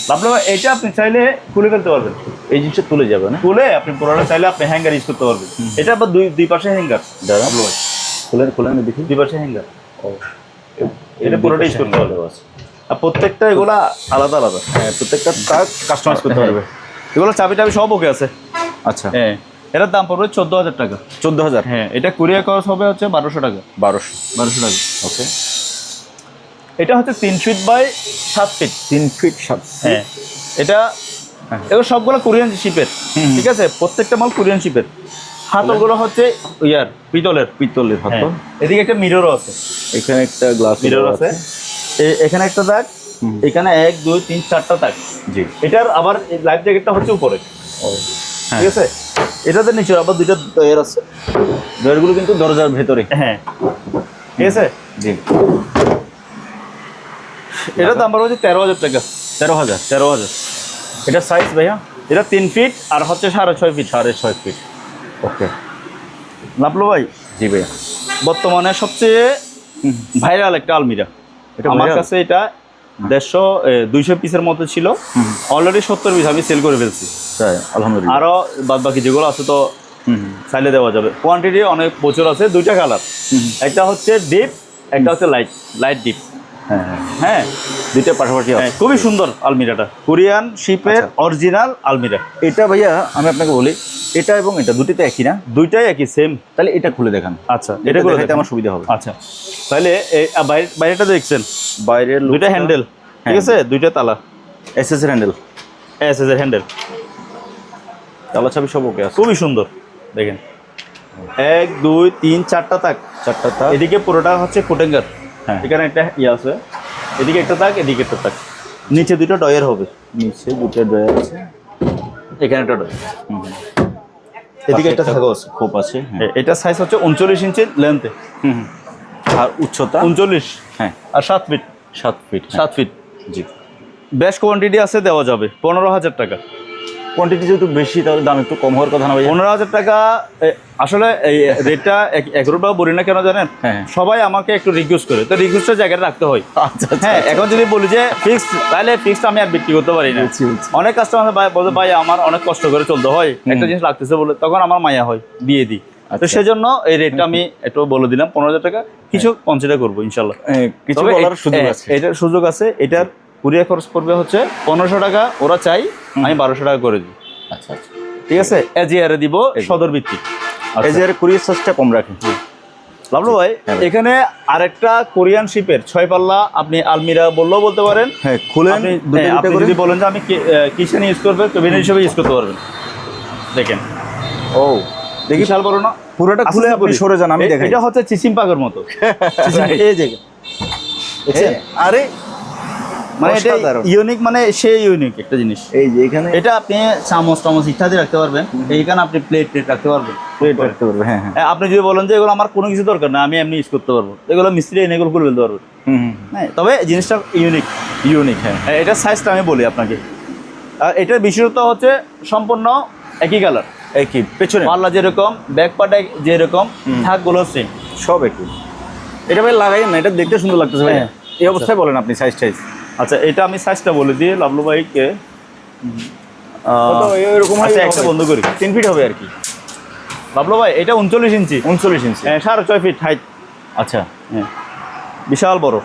ভাবলো এটা আপনি চাইলে খুলে ফেলতে পারবেন, এই জিনিসটা তুলে যাবে না? খুলে আপনি পুরোটা চাইলে আপনি হ্যাঙ্গার ইউজ করতে পারবেন। এটা আবার দুই পাশে হ্যাঙ্গার, দাঁড়া, খুলেন খুলেন দেখি। 2 পাশে হ্যাঙ্গার। ও, এটা পুরোটা ইউজ করতে পারবে। আর প্রত্যেকটা এগুলা আলাদা আলাদা, হ্যাঁ, প্রত্যেকটা তাক কাস্টমাইজ করতে পারবে। এগুলো চাবি টাবি সব ওকে আছে। আচ্ছা, হ্যাঁ, এটার দাম পড়বে 14,000 টাকা। 14,000। হ্যাঁ, এটা কুরিয়ার খরচ হবে হচ্ছে 1200 টাকা। 1200 টাকা। ওকে। এটা হচ্ছে 3 ফিট বাই 7 ফিট। 3 ফিট 7। হ্যাঁ, এটা এগুলো সবগুলো কোরিয়ান শিপের, ঠিক আছে? প্রত্যেকটা মাল কোরিয়ান শিপের। হাতলগুলো হচ্ছে পিতলের। হাতল। এদিকে একটা মিররও আছে, এখানে একটা গ্লাস মিরর আছে। এখানে একটা দাগ, এখানে 1 2 3 4টা দাগ। জি। এটার আবার লাইফ জ্যাকেটটা হচ্ছে উপরে, ও, ঠিক আছে? এটাতে নিচে আবার 2টা ডয়ার আছে। ডয়ারগুলো কিন্তু দরজার ভেতরে। হ্যাঁ, ঠিক আছে? জি। এটার দাম পড়বে 13,000 টাকা। 13,000। এটা সাইজ ভাইয়া? এটা 3 ফিট আর হচ্ছে 6.5 ফিট। 6.5 ফিট। ওকে। লাভলো ভাই, জি ভাইয়া। বর্তমানে সবচেয়ে ভাইরাল একটা আলমিরা। এটা আমার viral? কাছে এটা 200 পিসের মতো ছিল, অলরেডি 70 পিস আমি সেল করে ফেলছি। তাই, আলহামদুলিল্লাহ। আরও বাদ বাকি যেগুলো আছে তো চাইলে দেওয়া যাবে। কোয়ান্টিটি অনেক প্রচুর আছে। 2টা কালার, একটা হচ্ছে ডিপ, একটা হচ্ছে লাইট ডিপ। হ্যাঁ হ্যাঁ, হ্যাঁ, 2টা পাশাপাশি আছে। খুবই সুন্দর আলমিরাটা, কোরিয়ান শিপের অরিজিনাল আলমিরা। এটা ভাইয়া আমি আপনাকে বলি, এটা এবং এটা দুটিতে একই না? 2টাই একই, সেম। তাহলে এটা খুলে দেখান। আচ্ছা, এটা করে দেখাতে দেখান। আমার সুবিধা হবে। আচ্ছা, তাহলে বাইরেটা দেখছেন, বাইরের 2টা হ্যান্ডেল, ঠিক আছে? 2টা তালা, এসএস এর হ্যান্ডেল, এসএস এর হ্যান্ডেল, তালা চাবি সব ওকে আছে। খুবই সুন্দর। দেখেন 1 2 3 4টা তাক, 4টা তাক। এদিকে পুরোটা হচ্ছে কোটেঙ্গার। হ্যাঁ। এখানে একটা আছে, এদিকে একটা তাক, এদিকে একটা তাক, নিচে 2টা ডয়ার হবে, নিচে 2টা ড্রয়ার আছে, এখানে একটা ডয়ার, এদিকে একটা থাকো আছে, খোপ আছে। হ্যাঁ। এটা সাইজ হচ্ছে 39 ইঞ্চি লেন্থে, আর উচ্চতা 39, হ্যাঁ, আর 7 ফিট। 7 ফিট। 7 ফিট। জি। বেশ কোয়ান্টিটি আছে, দেওয়া যাবে 15,000 টাকা। কোয়ান্টিটি যেহেতু বেশি, তাহলে দাম একটু কম হওয়ার কথা না ভাই? 15,000 টাকা। আসলে এই রেটটা একরোটা বলি না কেন জানেন? হ্যাঁ। সবাই আমাকে একটু রিকোয়েস্ট করে, তো রিকোয়েস্টের জায়গায় রাখতে হয়। আচ্ছা হ্যাঁ, এখন যদি বলি যে ফিক্সড, তাহলে ফিক্সড আমি আর বিক্রি করতে পারি না। অনেক কাস্টমার বলতে ভাই আমার অনেক কষ্ট করে চলতে হয়, একটা জিনিস লাগতেছে বলে, তখন আমার মায়া হয়, দিয়ে দিই। তো সেজন্য এই রেটটা আমি একটু বলে দিলাম 15,000 টাকা। কিছু কনসিডার করবো ইনশাল্লাহ, কিছু তবে বলার সুযোগ আছে। এটার সুযোগ আছে। এটার কুরিয়ার খরচ পড়বে হচ্ছে 1500 টাকা, ওরা চাই আমি 1200 টাকা করে দিই। আচ্ছা আচ্ছা, ঠিক আছে? এজিআরে দিব, সদর ভিত্তিক। এই যে কুরিয়ার চার্জটা কম রাখেন। লাভলু ভাই, এখানে আরেকটা কোরিয়ান শিপের 6 পাল্লা আপনি আলমিরা বললেও বলতে পারেন। হ্যাঁ, খুলেন। আপনি যদি বলেন যে আমি কিচেন ইউজ করবে, কেবিনেট হিসেবে ইউজ করতে পারবেন। দেখেন, ও দেখি, বিশাল বড় না? পুরোটা খুলে আপনি সরে যান, আমি দেখাই। এটা হচ্ছে চিচিম পাকের মতো। এই দেখেন, আরে মানে এটা অসাধারণ। ইউনিক, মানে সেই ইউনিক একটা জিনিস। এই যে এখানে এটা আপনি চামচ টামচ ইত্যাদি রাখতে পারবেন, এইখানে আপনি প্লেট রাখতে পারবেন। প্লেট রাখতে পারবে। হ্যাঁ হ্যাঁ। আপনি যদি বলেন যে এগুলো আমার কোনো কিছু দরকার না, আমি এমনি ইউজ করতে পারবো, এগুলো মিস্ত্রি এনে এগুলো করে ফেলতে পারবো। হ্যাঁ, তবে জিনিসটা ইউনিক। ইউনিক। হ্যাঁ। এটার সাইজটা আমি বলি আপনাকে। আর এটার বিশেষত্ব হচ্ছে সম্পূর্ণ একই কালার, একই পেছনে পাল্লা যেরকম, ব্যাক পাটা যেরকম, থাকগুলো সেম। সব একই। এটা ভাই লাগাই না, এটা দেখতে সুন্দর লাগতেছে ভাই। হ্যাঁ। এই অবস্থায় বলেন আপনি সাইজ টাইজ আচ্ছা, এটা আমি সাইজটা বলে দিই লাভলু ভাইকে। কত এরকম হয়? আচ্ছা, একটা বন্ধ করি। 3 ফিট হবে আর কি। লাভলু ভাই এটা 39 ইঞ্চি, 39 ইঞ্চি। 6.5 ফিট হাইট। আচ্ছা, হ্যাঁ, বিশাল বড়,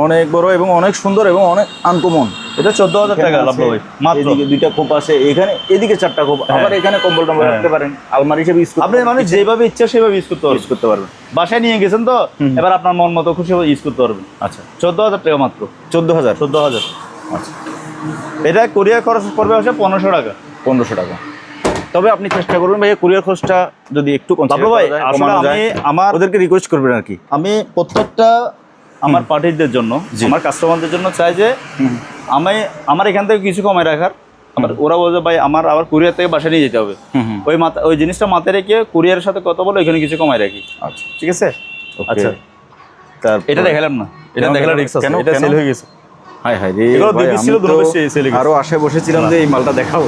অনেক বড় এবং অনেক সুন্দর এবং অনেক আনকমন। এটা 14,000 টাকা লাভলু ভাই মাত্র। এদিকে 2টা খোপ আছে, এখানে এদিকে 4টা খোপ, আবার এখানে কম্বল টম্বল রাখতে পারেন, আলমারি হিসেবে ইউজ আপনি মানে যেভাবে ইচ্ছা সেভাবে ইউজ করতে ইউজ করতে পারবেন। বাসায় নিয়ে গেছেন তো, এবার আপনার মন মতো খুশি ইউজ করতে পারবেন। আচ্ছা, 14,000 টাকা মাত্র। 14,000। 14,000। আচ্ছা, এটা কুরিয়ার খরচ পড়বে হচ্ছে 1500 টাকা। 1500 টাকা। তবে আপনি চেষ্টা করবেন ভাইয়া কুরিয়ার খরচটা যদি একটু বাবলু ভাই, আসলে আমি ওদেরকে রিকোয়েস্ট করবেন আর কি। আমি প্রত্যেকটা আমার পার্টিদের জন্য, আমার কাস্টমারদের জন্য চাই যে আমার এখান থেকে কিছু কমায় রাখার। ওরা বলছে ভাই আমার আবার কুরিয়ার থেকে বাসায় নিয়ে যেতে হবে, ওই জিনিসটা মাথায় রেখে কুরিয়ারের সাথে কথা বলে এখানে কিছু কমায় রাখি। আচ্ছা, ঠিক আছে। আচ্ছা, এটা দেখালাম না, এটা দেখালে রিস্ক আছে, এটা সেল হয়ে গেছে। হাই হাই রে, এগুলো ভাই, দুই পিস ছিল, আমি দুটো তো পিস সেল হয়ে গেছে। আরো আশায় বসেছিলাম যে এই মালটা দেখাবো।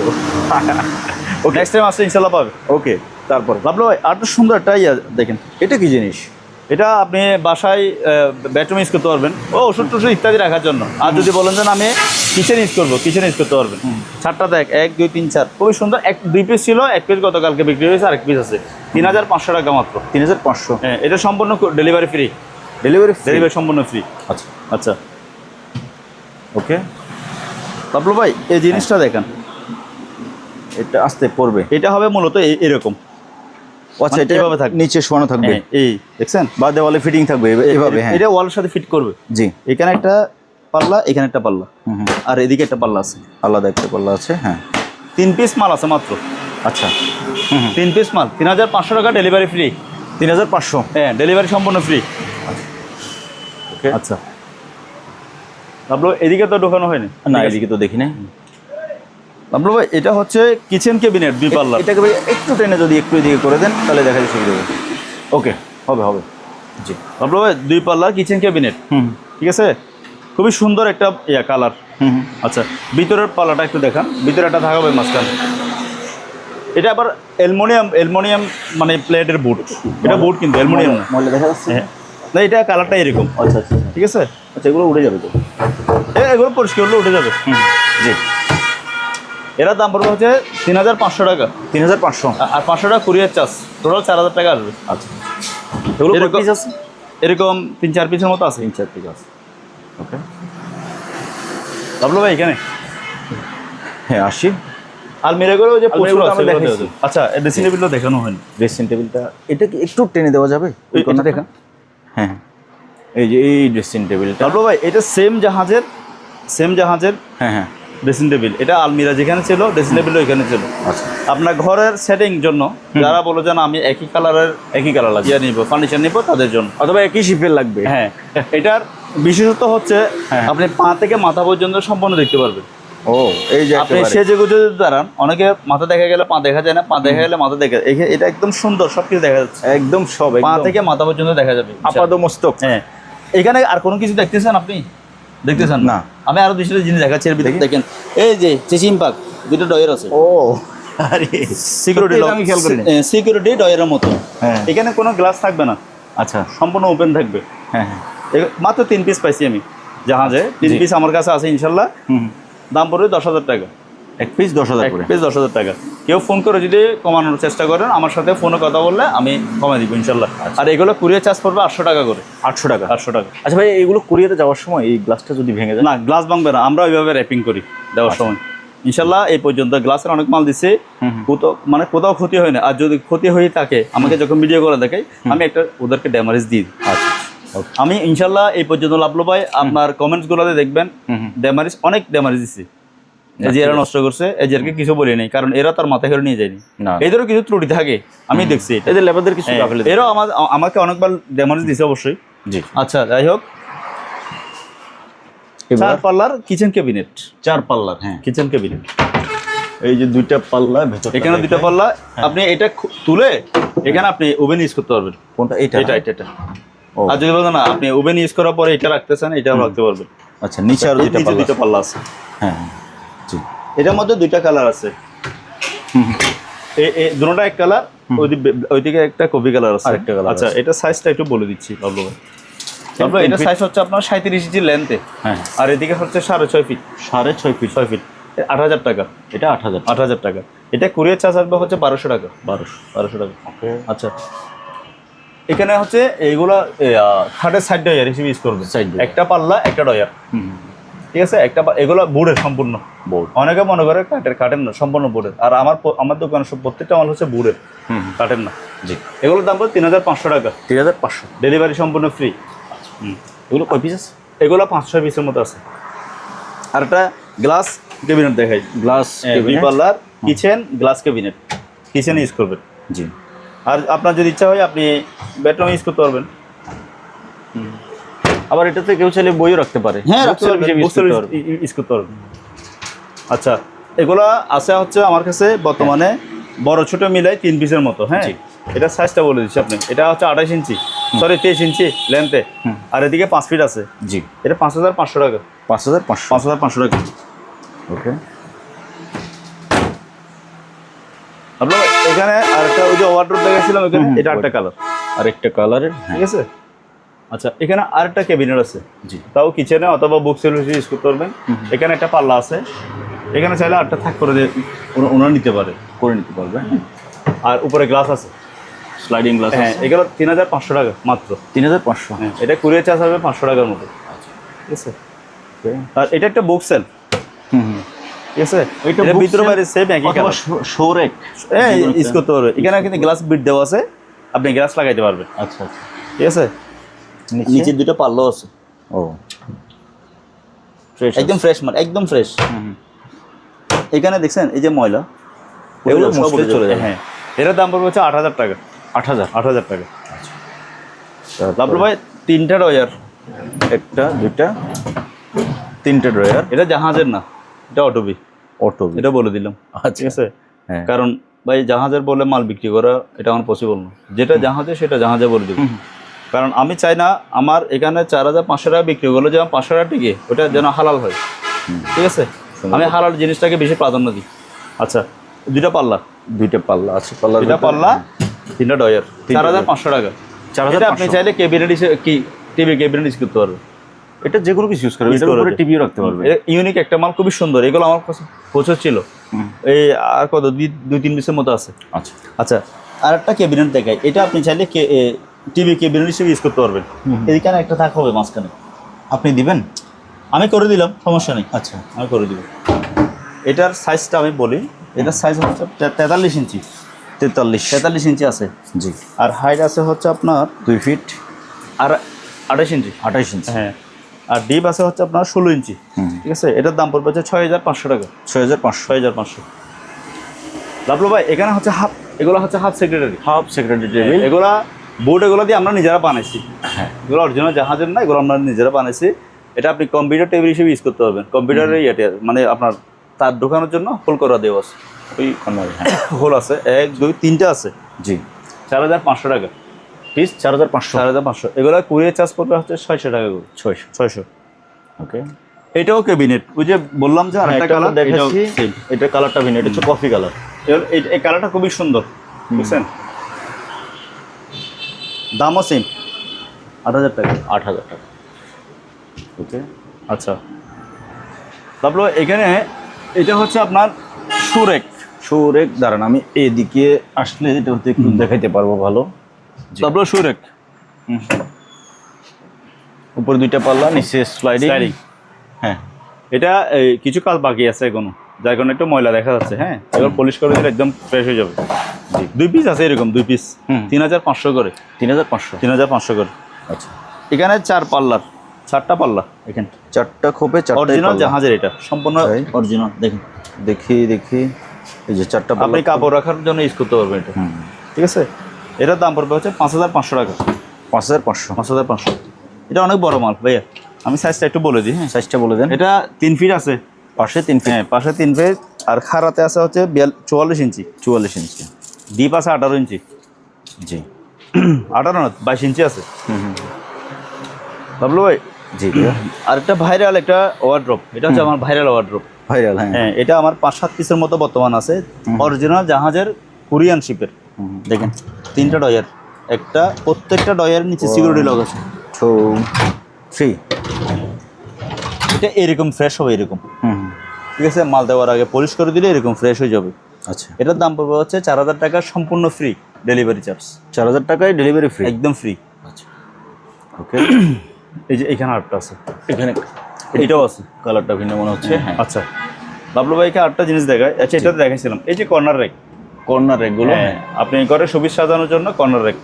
ওকে, নেক্সট টাইম আসলে ইনশাআল্লাহ পাবে। ওকে, তারপর বাবলু ভাই আর তো সুন্দর একটা দেখেন। এটা কি জিনিস? এটা আপনি বাসায় বেডরুম ইউজ করতে পারবেন, ওষুধ টষুধ ইত্যাদি রাখার জন্য। আর যদি বলেন যে আমি কিচেন ইউজ করবো, কিচেন ইউজ করতে পারবেন। 4টা দেখ, 1 2 3 4, খুবই সুন্দর। 2 পিস ছিল, 1 পিস গতকালকে বিক্রি হয়েছে, আরেক পিস আছে। 3,500 টাকা মাত্র। 3,500। হ্যাঁ, এটা সম্পূর্ণ ডেলিভারি ফ্রি। ডেলিভারি সম্পূর্ণ ফ্রি। আচ্ছা আচ্ছা, ওকে। বাবলু ভাই এই জিনিসটা দেখেন, এটা আসতে পড়বে। এটা হবে মূলত এরকম। আচ্ছা, এটা এভাবে থাকবে, নিচে শোয়ানো থাকবে। হ্যাঁ, এই দেখছেন, বা দেওয়ালে ফিটিং থাকবে এভাবে। হ্যাঁ, এটা ওয়ালের সাথে ফিট করবে। জি। এখানে একটা পাল্লা, এখানে একটা পাল্লা, আর এদিকে একটা পাল্লা আছে, আলাদা একটা পাল্লা আছে। হ্যাঁ, 3 পিস মাল আছে মাত্র। আচ্ছা, 3 পিস মাল, 3,500 টাকা ডেলিভারি ফ্রি। 3,500। হ্যাঁ, ডেলিভারি সম্পূর্ণ ফ্রি। ওকে। আচ্ছা, বাবলু এদিকে তো ঢোকানো হয়নি না, এদিকে তো দেখি না। বাবলু ভাই এটা হচ্ছে কিচেন ক্যাবিনেট 2 পাল্লা। এটাকে ভাই একটু টেনে যদি একটু এদিকে করে দেন তাহলে দেখা যাচ্ছে সুবিধা হবে। ওকে, হবে হবে। জি, বাবলু ভাই 2 পাল্লা কিচেন ক্যাবিনেট। ঠিক আছে, খুবই সুন্দর একটা কালার। আচ্ছা, ভিতরের পাল্লাটা একটু দেখান, ভিতরে একটা থাকবে মাঝখানে। এটা আবার অ্যালুমিনিয়াম মানে প্লেটের বুট। এটা বুট কিন্তু অ্যালুমিনিয়াম না। ময়লা দেখা যাচ্ছে। হ্যাঁ, না, এটা কালারটা এরকম। আচ্ছা আচ্ছা, ঠিক আছে। আচ্ছা, এগুলো উঠে যাবে তো? এগুলো পরিষ্কার করলে উঠে যাবে। জি। এরা দাম পড়বে হচ্ছে 3,500 টাকা। 3,500। আর 500 টাকা কুরিয়ার চার্জ, টোটাল 4,000 টাকা আসবে। আচ্ছা, এগুলো কত পিস আছে? এরকম 3-4 পিসের মতো আছে। 3-4 পিস আছে। ওকে, বাবলু ভাই এখানে হ্যাঁ আসি। আলমিরাগুলো ওই যে প্রচুর আলমিরাগুলো আছে, আমরা এগুলো দেখাইছি। দেওয়া যাবে। আচ্ছা, ড্রেসিং টেবিলটা দেখানো হয়নি। ড্রেসিং টেবিলটা এটা কি একটু টেনে দেওয়া যাবে? ওই কোণটা দেখান। হ্যাঁ, এই যে এই ড্রেসিং টেবিলটা। বাবলু ভাই এটা সেম জাহাজের হ্যাঁ হ্যাঁ, ড্রেসিং টেবিল। এটা আলমিরা যেখানে ছিল, ড্রেসিং টেবিলও এখানে ছিল। আচ্ছা, আপনার ঘরের সেটিং জন্য যারা বলে যে না আমি একই কালার লাগবে নিব, ফার্নিচার নিব, তাদের জন্য। অথবা একই শিপের লাগবে। হ্যাঁ, এটার বিশেষত্ব হচ্ছে হ্যাঁ। আপনি পা থেকে মাথা পর্যন্ত সম্পূর্ণ দেখতে পারবেন। ও, এই যে আপনি সেজে গুজে যদি দাঁড়ান, অনেকে মাথা দেখা গেলে পা দেখা যায় না, পা দেখা গেলে মাথা দেখা যায়। এটা একদম সুন্দর, সবকিছু দেখা যাচ্ছে, একদম সব পা একদম থেকে মাথা পর্যন্ত দেখা যাবে। আপাদমস্তক। হ্যাঁ, এখানে আর কোনো কিছু দেখতেছেন আপনি? দেখতেছেন না। আমি আরো 2টা জিনিস দেখাচ্ছি এর ভিতরে। দেখেন, এই যে চেচিং পাক 2টা ডয়ের আছে। ও, আরে সিকিউরিটি আমি খেয়াল করিনি। সিকিউরিটি ডয়ের মতো। হ্যাঁ, এখানে কোনো গ্লাস থাকবে না, আচ্ছা, সম্পূর্ণ ওপেন থাকবে। হ্যাঁ হ্যাঁ, মাত্র 3 পিস পাইছি আমি জাহাজে। 3 পিস আমার কাছে আছে ইনশাল্লাহ। দাম পড়বে 10,000 টাকা। এক পিস 10,000 করে। পিস 10,000 টাকা। কেউ ফোন করে যদি কমানোর চেষ্টা করেন, আমার সাথে ফোনে কথা বললে আমি কমাই দিব ইনশাল্লাহ। আর এগুলো কুরিয়ার চার্জ পড়বে 800 টাকা করে। 800 টাকা। 800 টাকা। আচ্ছা ভাই, এগুলো কুরিয়ারে যাওয়ার সময় এই গ্লাসটা যদি ভেঙে যায়? না, গ্লাস ভাঙবে না, আমরা ওইভাবে র্যাপিং করি দেওয়ার সময় ইনশাল্লাহ। এই পর্যন্ত গ্লাসের অনেক মাল দিছে, কোথাও ক্ষতি হয় না। আর যদি ক্ষতি হয়ে থাকে আমাকে যখন ভিডিও করে দেখাই, আমি একটা ওদেরকে ড্যামারেজ দিই। আচ্ছা, আমি ইনশাল্লাহ এই পর্যন্ত লাভলো ভাই আপনার কমেন্টসগুলোতে দেখবেন ড্যামারেজ, অনেক ড্যামারেজ দিচ্ছে। এই যে এরা নষ্ট করছে, এই যে কিছু বলি নাই, কারণ এরা তার মাথা করে নিয়ে যায়নি। এদেরও কিছু ত্রুটি থাকে, আমি দেখছি। এদের লেবারদের কিছু এরাও আমাকে অনেকবার ড্যামারেজ দিছে অবশ্যই। জি, আচ্ছা, যাই হোক, 4 পাল্লার কিচেন ক্যাবিনেট, 4 পাল্লার, হ্যাঁ কিচেন ক্যাবিনেট। এই যে 2টা পাল্লা ভেতর, এখানে 2টা পাল্লা, আপনি এটা তুলে এখানে আপনি ওভেন ইউজ করতে পারবেন। কোনটা? এটা এটা। আর যদি বলেন না আপনি ওভেন ইউজ করার পরে এটা রাখতেছেন, এটাও রাখতে পারবেন। আচ্ছা, নিচে আর 2টা পাল্লা আছে। হ্যাঁ জি। এটার মধ্যে 2টা কালার আছে, এই দুটোটা এক কালার, ওইদিকে একটা কফি কালার আছে, আরেকটা কালার। আচ্ছা, এটা সাইজটা একটু বলে দিচ্ছি বাবলু ভাই। তারপর এটা সাইজ হচ্ছে আপনার 37 ইঞ্চি লেন্থে, হ্যাঁ, আর এদিকে হচ্ছে 6.5 ফিট। 6.5 ফিট, 8,000 টাকা। এটা 8,000 টাকা। এটা কুরিয়ার চার্জ আসবে হচ্ছে 1200 টাকা। 1200 টাকা। ওকে। আচ্ছা, এখানে হচ্ছে এইগুলা খাটের সাইড ডয়ার হিসেবে ইউজ করবে। একটা পাল্লা একটা ডয়ার, ঠিক আছে। এগুলো বোর্ডের সম্পূর্ণ বোর্ড। অনেকে মনে করে কাঠের না, সম্পূর্ণ বোর্ডের। আর আমার দোকানে সব প্রত্যেকটা মাল হচ্ছে বোর্ডের, কাঠের না। জি, এগুলোর দাম পড়ে 3,500 টাকা। 3,500, ডেলিভারি সম্পূর্ণ ফ্রি। এগুলো কয় পিস আছে? এগুলো 500 পিসের মতো আছে। আর একটা গ্লাস ক্যাবিনেট দেখাই, গ্লাস 2 পাল্লার kitchen glass cabinet, kitchen use করবেন। জি। আর আপনার যদি ইচ্ছা হয় আপনি বেডরুম ইউজ করতে পারবেন। আবার এটাতে কেউ চাইলে বইও রাখতে পারে। হ্যাঁ, ইউজ করতে পারবেন। আচ্ছা, এগুলা আছে হচ্ছে আমার কাছে বর্তমানে বড় ছোট মিলাই 3 পিসের মতো। হ্যাঁ, এটা সাইজটা বলে দিচ্ছি আপনি। এটা হচ্ছে 28 ইঞ্চি, সরি 23 ইঞ্চি লেন্থে, আর এদিকে 5 ফিট আছে। জি, এটা 5,500 টাকা। 5,500 টাকা। ওকে। আপনার এখানে আরেকটা ওই যে ওয়ার্ডরোব দেখাচ্ছিলাম, এখানে এটা আরেকটা কালার, আরেকটা কালারের, ঠিক আছে। আচ্ছা, এখানে আরেকটা ক্যাবিনেট আছে। জি, তাও কিচেনে অথবা বুক সেলফ ইউজ করতে পারবেন। এখানে একটা পাল্লা আছে, এখানে চাইলে আরেকটা থাক করে দিয়ে ওনারা নিতে পারবে। আর উপরে গ্লাস আছে, স্লাইডিং গ্লাস। হ্যাঁ, এগুলো 3,500 টাকা মাত্র। 3,500, হ্যাঁ, এটা কুরিয়ার চার্জ হবে 500 টাকার মতো। আচ্ছা, ঠিক আছে। আর এটা একটা বুক সেল, ঠিক আছে। এটা ভিতরে বাইরে সেম একই কালার, শোরেক ইউজ করতে পারবে। এখানে কিন্তু গ্লাস বিট দেওয়া আছে, আপনি গ্লাস লাগাইতে পারবেন। আচ্ছা, ঠিক আছে। নিচে 2টা পাল্লাও আছে। ও, একদম ফ্রেশ মাল, একদম ফ্রেশ। এখানে দেখছেন এই যে ময়লা, এগুলো সব মুছলে চলে যাবে। হ্যাঁ, এটার দাম পড়বে হচ্ছে 8,000 টাকা। 8,000 টাকা। আচ্ছা, তারপর ভাই 3টা ডয়ার, একটা 2টা 3টে ড্রয়ার। এটা জাহাজের না, এটা অটোবি। এটা বলে দিলাম, ঠিক আছে। হ্যাঁ, কারণ ভাই জাহাজের বলে মাল বিক্রি করা এটা আমার পসিবল না। যেটা জাহাজে সেটা জাহাজে বলে দিব। কারণ আমি চাই না আমার এখানে 4,500 টাকা বিক্রি করলে যেমন 500 টাকা টিকে ওটা যেন হালাল হয়, ঠিক আছে। আমি হালাল জিনিসটাকে বেশি প্রাধান্য দিই। আচ্ছা, 2টা পাল্লা আছে, 2টা পাল্লা 3টা ডয়ার, 4,500 টাকা। 4,000 আপনি চাইলে ক্যাবিনেট কি টিভি ক্যাবিনেট ইউজ করতে পারবেন। এটা যে কোনো কিছু ইউজ করবে, এটার উপরে টিভিও রাখতে পারবে। ইউনিক একটা মাল, খুবই সুন্দর। এগুলো আমার কাছে প্রচুর ছিল। এই আর কত 2-3 পিসের মতো আছে। আচ্ছা আচ্ছা, আর একটা ক্যাবিনেট দেখাই। এটা আপনি চাইলে টিভি ক্যাবিনেট হিসেবে ইউজ করতে পারবেন। এইখানে একটা থাক হবে মাঝখানে, আপনি দিবেন, আমি করে দিলাম, সমস্যা নেই। আচ্ছা, আমি করে দিব। এটার সাইজটা আমি বলি, এটার সাইজ হচ্ছে 43 ইঞ্চি। 43 ইঞ্চি আছে। জি। আর হাইট আছে হচ্ছে আপনার 2 ফিট আর 28 ইঞ্চি। 28 ইঞ্চি, হ্যাঁ। আর ডিপ আছে হচ্ছে আপনার 16 ইঞ্চি। ঠিক আছে। এটার দাম পড়বে হচ্ছে 6,500 টাকা। 6,500। লাভলু ভাই, এখানে হচ্ছে এগুলো হচ্ছে হাফ সেক্রেটারি টেবিল। এগুলা বোর্ড, এগুলো দিয়ে আমরা নিজেরা বানাইছি। হ্যাঁ, এগুলো অরিজিনাল জাহাজের না, এগুলো আমরা নিজেরা বানাইছি। এটা আপনি কম্পিউটার টেবিল হিসেবে ইউজ করতে পারবেন। কম্পিউটারের মানে আপনার তার ঢোকানোর জন্য হোল করা দেওয়া আছে, ওই হোল আছে 1 2 3টা আছে। জি। 4,500 টাকা পিস। 4,500। এগুলো কুরিয়ার চার্জ পড়বে হচ্ছে 600 টাকা করে। 600। ওকে। এটাও ক্যাবিনেট, ওই যে বললাম যে আরেকটা কালার দেখাচ্ছি, এটা কালারটা ভিন্ন, এটা হচ্ছে কফি কালার। এই কালারটা খুবই সুন্দর, বুঝছেন। দামও সেম, 8,000 টাকা। 8,000 টাকা। ওকে। আচ্ছা, তারপর এখানে এটা হচ্ছে আপনার সুরেক। দাঁড়ান, আমি এদিকে আসলে এটা হতে একটু দেখাইতে পারবো ভালো। তারপর সুরেক, উপরে 2টা পাল্লা, নিচে স্লাইডিং। হ্যাঁ, এটা কিছু কাজ বাকি আছে এখনো, যার কারণে একটু ময়লা দেখা যাচ্ছে। হ্যাঁ, এবার পলিশ করে দিলে একদম ফ্রেশ হয়ে যাবে। জি। 2 পিস আছে এরকম, 2 পিস 3,500 করে। 3,500 করে। আচ্ছা, এখানে 4 পাল্লার, 4টা পাল্লা। এখানে 4টা খোপে 4টা অরিজিনাল জাহাজের, এটা সম্পূর্ণ অরিজিনাল। দেখুন, দেখি এই যে 4টা আপনি কাপড় রাখার জন্য ইউজ করতে পারবেন এটা। ঠিক আছে। এটার দাম পড়বে হচ্ছে 5,500 টাকা। 5,500। এটা অনেক বড় মাল ভাইয়া। আমি সাইজটা একটু বলে দিই। হ্যাঁ, সাইজটা বলে দেন। এটা 3 ফিট আছে, পাশে 3 ফিট। হ্যাঁ পাশে 3 ফিট, আর খাড়াতে আছে হচ্ছে 44 ইঞ্চি, 44 ইঞ্চি। ডিপ আছে 18 ইঞ্চি, জি 18 না 22 ইঞ্চি আছে। হুম। বাবলু ভাই, জি আর একটা ভাইরাল একটা ওয়ার্ড্রপ, এটা হচ্ছে আমার ভাইরাল ওয়ার্ড্রপ। ভাইরাল। হ্যাঁ হ্যাঁ, এটা আমার 5-7 পিসের মতো বর্তমান আছে, অরিজিনাল জাহাজের কোরিয়ান শিপের। দেখেন 3টা ডয়ার, একটা প্রত্যেকটা ডয়ারের নিচে সিকিউরিটি লক আছে। 2 3। এটা এরকম ফ্রেশ হবে, এরকম, হুম। ঠিক আছে? মাল দেওয়ার আগে পলিশ করে দিলে এরকম ফ্রেশ হয়ে যাবে। আচ্ছা, এটার দাম পড়বে হচ্ছে 4000 টাকা, সম্পূর্ণ ফ্রি ডেলিভারি চার্জ, 4000 টাকায় ডেলিভারি ফ্রি, একদম ফ্রি। আচ্ছা ওকে। এই যে এখানে আরেকটা আছে, এখানে এটাও আছে, কালারটা ভিন্ন মনে হচ্ছে। হ্যাঁ আচ্ছা বাবলু ভাইকে আরেকটা জিনিস দেখায়। আচ্ছা, এটা দেখাইছিলাম, এই যে কর্নার র্যাক, কর্নার রেকগুলো। হ্যাঁ, আপনি ঘরে শোপিস সাজানোর জন্য কর্নার র্যাক,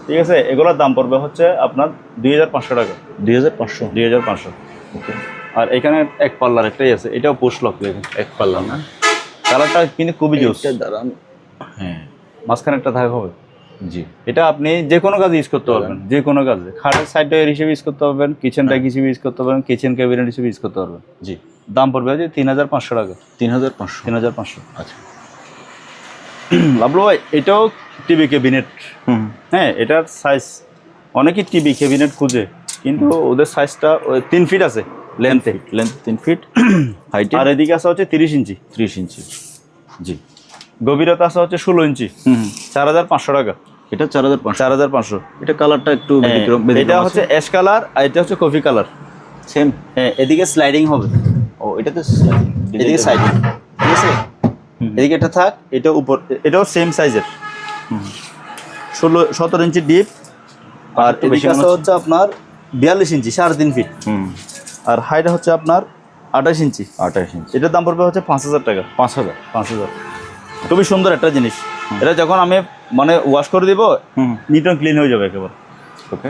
ঠিক আছে? এগুলোর দাম পড়বে হচ্ছে আপনার 2500 টাকা, 2500। 2500। ওকে। আর এখানে এক পাল্লার একটাই আছে, এটাও পোস্ট লক, দেখুন এক পাল্লা না, কালারটা কিন্তু খুবই জোস। এটা দাঁড়ান। হ্যাঁ, মাঝখানে একটা থাকা হবে। জি এটা আপনি যে কোনো কাজে ইউজ করতে পারবেন, যে কোনো কাজে। খাটের সাইড ডয়ার হিসেবে ইউজ করতে পারবেন, কিচেন র্যাক হিসেবে ইউজ করতে পারবেন, কিচেন ক্যাবিনেট হিসেবে ইউজ করতে পারবেন। জি। দাম পড়বে হচ্ছে 3500 টাকা, 3500। 3500। আচ্ছা। বাবলু ভাই, এটাও টিভি ক্যাবিনেট। হুম। হ্যাঁ, এটার সাইজ, অনেকেই টিভি ক্যাবিনেট খুঁজে, কিন্তু ওদের সাইজটা 3 ফিট আছে লেন্থে, 3 ফিট হাইটে, আর এদিকে আছে হচ্ছে 30 ইঞ্চি, 30 ইঞ্চি। জি। গভীরতা আছে হচ্ছে 16 ইঞ্চি। 4500 টাকা, এটা 4500। 4500। এটা কালারটা একটু ব্যতিক্রম। এটা হচ্ছে অ্যাশ কালার, আর এটা হচ্ছে কফি কালার। সেম। হ্যাঁ, এদিকে স্লাইডিং হবে, ও এটাতে এদিকে সাইডিং, ঠিক আছে? এদিকে এটা থাক, এটা উপর, এটাও সেম সাইজের, 17 ইঞ্চি ডিপ, আর এদিকে আছে হচ্ছে আপনার 42 ইঞ্চি, 3.5 ফিট। আর হাইট হচ্ছে আপনার 28 ইঞ্চি। 28 ইঞ্চি। এটার দাম পড়বে হচ্ছে 5000 টাকা। 5000। খুবই সুন্দর একটা জিনিস। এটা যখন আমি মানে ওয়াশ করে দিব, নিট অ্যান্ড ক্লিন হয়ে যাবে একেবারে। ওকে।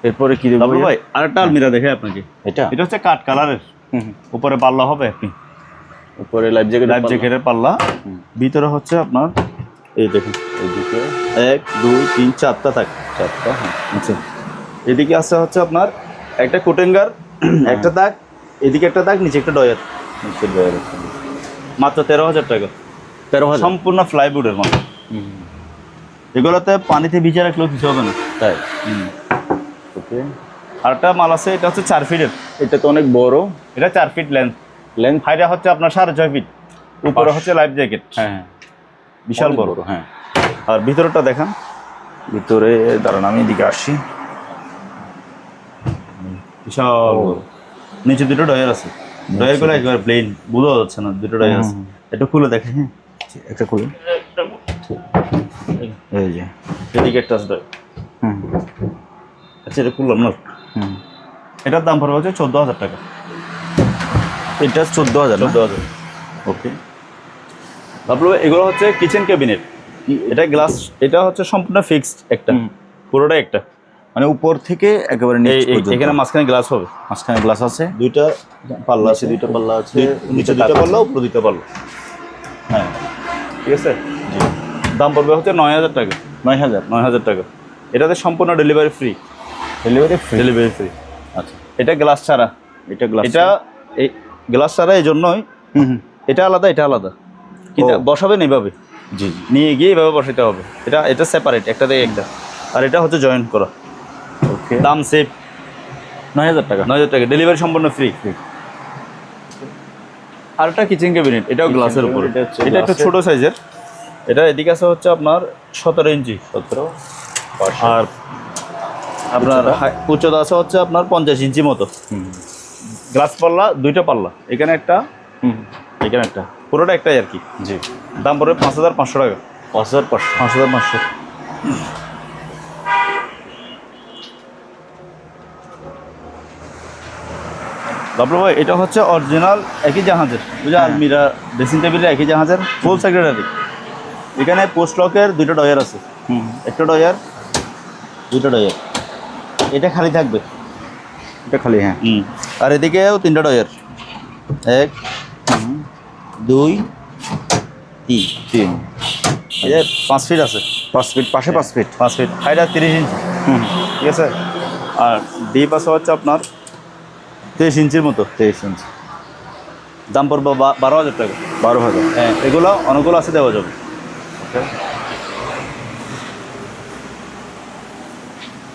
এরপরে কি দেবো ভাই? আরেকটা আলমিরা দেখে আপনাকে, এটা হচ্ছে কাঠ কালারের, উপরে পাল্লা হবে, আপনি উপরে লাইফ জ্যাকেটের পাল্লা, ভিতরে হচ্ছে আপনার এই দেখুন, এইদিকে 1 2 3 4টা থাক, 4টা। হ্যাঁ আচ্ছা। এদিকে আছে হচ্ছে আপনার একটা কোটেঙ্গার, একটা দাগ, এদিকে একটা দাগ, নিচে একটা ডয়ার, মাত্র 13000 টাকা। 13000 সম্পূর্ণ প্লাইউডের মাল। এগুলোতে পানিতে ভিজে রাখলেও কিছু হবে না। তাই। ওকে। আরেকটা মাল আছে, এটা হচ্ছে 4 ফিটের। এটা তো অনেক বড়। এটা 4 ফিট লেন্থ, হাইটটা হচ্ছে আপনার 6.5 ফিট, উপরে হচ্ছে লাইফ জ্যাকেট। হ্যাঁ, বিশাল বড়। হ্যাঁ। আর ভিতরটা দেখান, ভিতরে দাঁড়ান আমি এদিকে আসি। বিশাল বড়। নিচে দুটো ডয়ার আছে, ডয়ারগুলো একেবারে প্লেন, বোঝা যাচ্ছে না দুটো ডয়ার আছে। এটা খুলে দেখে, হ্যাঁ একটা খুলুন। এই যে এদিকে একটা আছে ডয়ার। আচ্ছা, এটা খুললাম না। এটার দাম পড়বে হচ্ছে 14000 টাকা। এটা 14000। 14000। ওকে। তারপরে এগুলো হচ্ছে কিচেন ক্যাবিনেট। এটা গ্লাস, এটা হচ্ছে সম্পূর্ণ ফিক্সড, একটা পুরোটা একটা, মানে উপর থেকে একেবারে নিচ পর্যন্ত। এখানে মাঝখানে গ্লাস হবে, মাঝখানে গ্লাস আছে, দুইটা পাল্লা আছে, দুইটা পাল্লা আছে, নিচে দুইটা পাল্লা, উপরে দুইটা পাল্লা। হ্যাঁ, ঠিক আছে। জি। দাম পড়বে হচ্ছে 9000 টাকা। 9000 টাকা। এটাতে সম্পূর্ণ ডেলিভারি ফ্রি। Delivery free. আচ্ছা। এটা গ্লাস ছাড়া, এটা গ্লাস, এটা এই গ্লাস ছাড়া, এই জন্যই এটা আলাদা, এটা আলাদা। কিন্তু বসাবেন এইভাবে, জি নিয়ে গিয়ে এইভাবে বসাতে হবে। এটা সেপারেট, একটা থেকে একটা। আর এটা হচ্ছে জয়েন্ট করা। ওকে। দাম সেভ, 9000 টাকা। 9000 টাকা, ডেলিভারি সম্পূর্ণ ফ্রি। আর একটা কিচেন ক্যাবিনেট, এটাও গ্লাসের উপরে। এটা একটু ছোট সাইজের। এটা এদিকে আছে হচ্ছে আপনার 17 ইঞ্চি, 17। আর আপনার উচ্চতা আছে হচ্ছে আপনার 50 ইঞ্চি মতো। গ্লাস পাল্লা, দুইটা পাল্লা, এখানে একটা, এখানে একটা, পুরোটা একটাই আর কি। জি। দাম পড়বে 5500 টাকা। 5500। বাবলু ভাই, এটা হচ্ছে অরিজিনাল একই জাহাজের, বুঝা, আলমিরা, ড্রেসিং টেবিলের একই জাহাজের ফুল সেক্রেটারি। এখানে পোস্ট লকের দুইটা ডয়ার আছে, একটা ডয়ার, দুইটা ডয়ার। এটা খালি থাকবে, এটা খালি। হ্যাঁ। আর এদিকেও 3টা ডয়ার, 1 2 3। তিন। এই যে 5 ফিট আছে, 5 ফিট, পাশে 5 ফিট। 5 ফিট, হাইট আর 30 ইঞ্চি, ঠিক আছে। আর ডিপ আছে হচ্ছে আপনার 23 ইঞ্চির মতো। 23 ইঞ্চি, দাম পড়বে 12,000 টাকা। 12,000। হ্যাঁ, এগুলো অনেকগুলো আছে, দেওয়া যাবে। ওকে,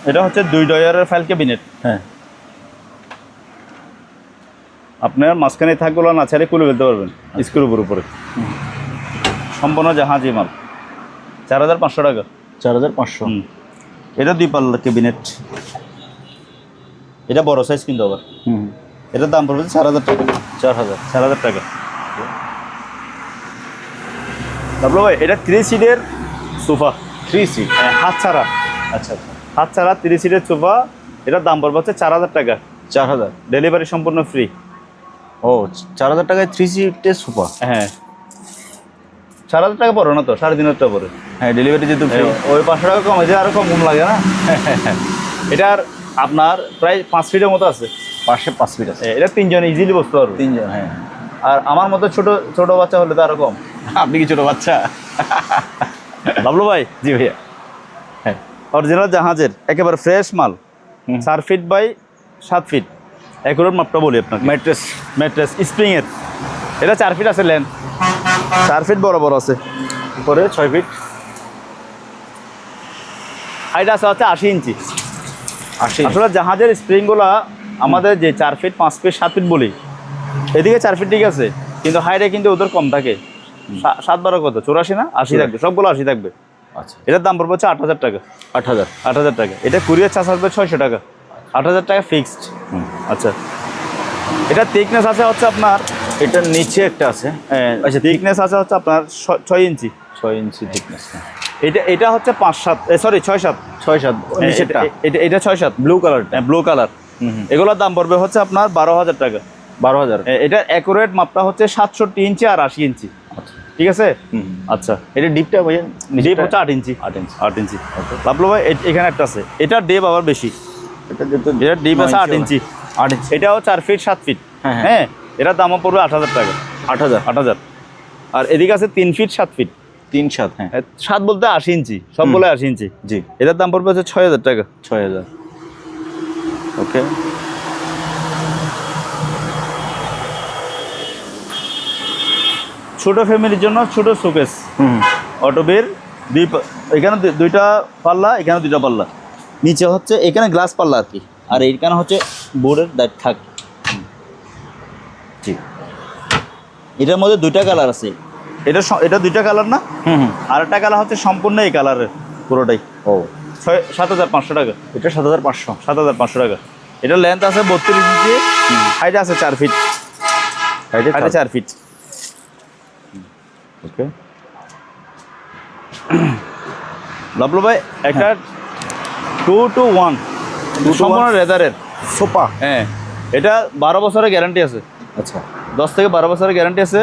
এটা হচ্ছে 2 ডয়ারের ফাইল ক্যাবিনেট। হ্যাঁ, আপনার মাঝখানে থাকগুলো না ছেড়ে খুলে ফেলতে পারবেন স্ক্রুর উপরে। সম্পূর্ণ জাহাজি মাল, 4,500 টাকা। 4,500। এটা 2 পাল্লা ক্যাবিনেট, এটা বড় সাইজ কিন্তু আবার। এটার দাম পড়বে 4,000 টাকা। 4,000 টাকা। তারপর ভাই এটা 3 সিটের সোফা, 3 সিট। হাত ছাড়া। আচ্ছা, হাত ছাড়া 3 সিটের সোফা, এটার দাম পড়বে হচ্ছে 4,000 টাকা। 4,000। ডেলিভারি সম্পূর্ণ ফ্রি। ও, 4,000 টাকায় 3 সিটের সোফা। হ্যাঁ, 4,000 টাকা পড়ে না তো, 3,500 টাকা পড়ে। হ্যাঁ, ডেলিভারি যেহেতু ফ্রি। ওই 500 টাকা কমে যায়, আরো কম লাগে না। এটার আপনার প্রায় 5 ফিটের মতো আছে, পাশে 5 ফিট আছে। এটা 3 জন ইজিলি বসতে পারবে। 3 জন, হ্যাঁ। আর আমার মতো ছোট ছোট বাচ্চা হলে তো আরো কম। আপনি কি ছোট বাচ্চা? বাবলু ভাই, জি ভাইয়া। হ্যাঁ, অরিজিনাল জাহাজের একেবারে ফ্রেশ মাল, 4 ফিট বাই 7 ফিট। একুরেট মাপটা বলি আপনাকে। ম্যাট্রেস স্প্রিংয়ের, এটা 4 ফিট আছে লেন্থ, 4 ফিট বরাবর আছে, উপরে 6 ফিট। হাইট আছে হচ্ছে 80 ইঞ্চি। 80। আসলে জাহাজের স্প্রিংগুলা আমাদের যে 4 ফিট 5 ফিট 7 ফিট বলি, এদিকে 4 ফিট ঠিক আছে, কিন্তু হাইটে কিন্তু ওদের কম থাকে। 7-12 কত 84 না 80 থাকবে, সবগুলো 80 থাকবে। আচ্ছা, এটার দাম পড়বে হচ্ছে 8,000 টাকা। 8,000। 8,000 টাকা। এটা কুরিয়ার চার্জ আসবে 600 টাকা। 8,000 টাকা ফিক্সড। আচ্ছা, এটা থিকনেস আছে হচ্ছে আপনার, এটার নিচে একটা আছে। আচ্ছা, থিকনেস আছে হচ্ছে আপনার 6 ইঞ্চি। 6 ইঞ্চি থিকনেস। এটা হচ্ছে 5-7, সরি 6-7। 6-7 নিচেরটা। এটা 6-7 ব্লু কালারটা। Blue colour. এগুলোর দাম পড়বে হচ্ছে আপনার 12,000 টাকা। 12,000। এটা অ্যাকুরেট মাপটা হচ্ছে 67 ইঞ্চি আর 80 ইঞ্চি। আচ্ছা, ঠিক আছে। আচ্ছা, এটা ডিপটা ভাইয়া? ডিপ হচ্ছে 8 ইঞ্চি। 8 ইঞ্চি। 8 ইঞ্চি। লাভলো ভাই, এখানে একটা আছে, এটা ডিপ আবার বেশি। এটা যেহেতু এটা ডিপ আছে 8 ইঞ্চি। 8 ইঞ্চি। এটাও 4 ফিট 7 ফিট। হ্যাঁ, হ্যাঁ। হ্যাঁ, এটার দামও পড়বে 8,000 টাকা। 8,000। আর এদিকে আছে 3 ফিট 7 ফিট। 3-7, হ্যাঁ। 7 বলতে 80 ইঞ্চি, সব বলে 80 ইঞ্চি। জি, এটার দাম পড়বে হচ্ছে 6,000 টাকা। 6,000। ওকে, ছোট ফ্যামিলির জন্য ছোট শোকেস, অটোবের এখানে 2টা পাল্লা, এখানে 2টা পাল্লা, নিচে হচ্ছে এখানে গ্লাস পাল্লা আর কি, আর এইখানে হচ্ছে বোর্ডের দাঁত থাক। জি। এটার মধ্যে 2টা কালার আছে। এটা 2টা কালার না, আর একটা কালার হচ্ছে সম্পূর্ণ এই কালারের পুরোটাই। ও, 7,500 টাকা। এটা 7,500। 7,500 টাকা। এটা লেন্থ আছে 32 ইঞ্চি, হাইট আছে 4 ফিট। হাইটে 4 ফিট। ওকে, লাভলু ভাই, একটা 2 to 1 সম্পূর্ণ লেদারের সোফা। হ্যাঁ, এটা 12 বছরের গ্যারান্টি আছে। আচ্ছা, 10 থেকে 12 বছরের গ্যারান্টি আছে,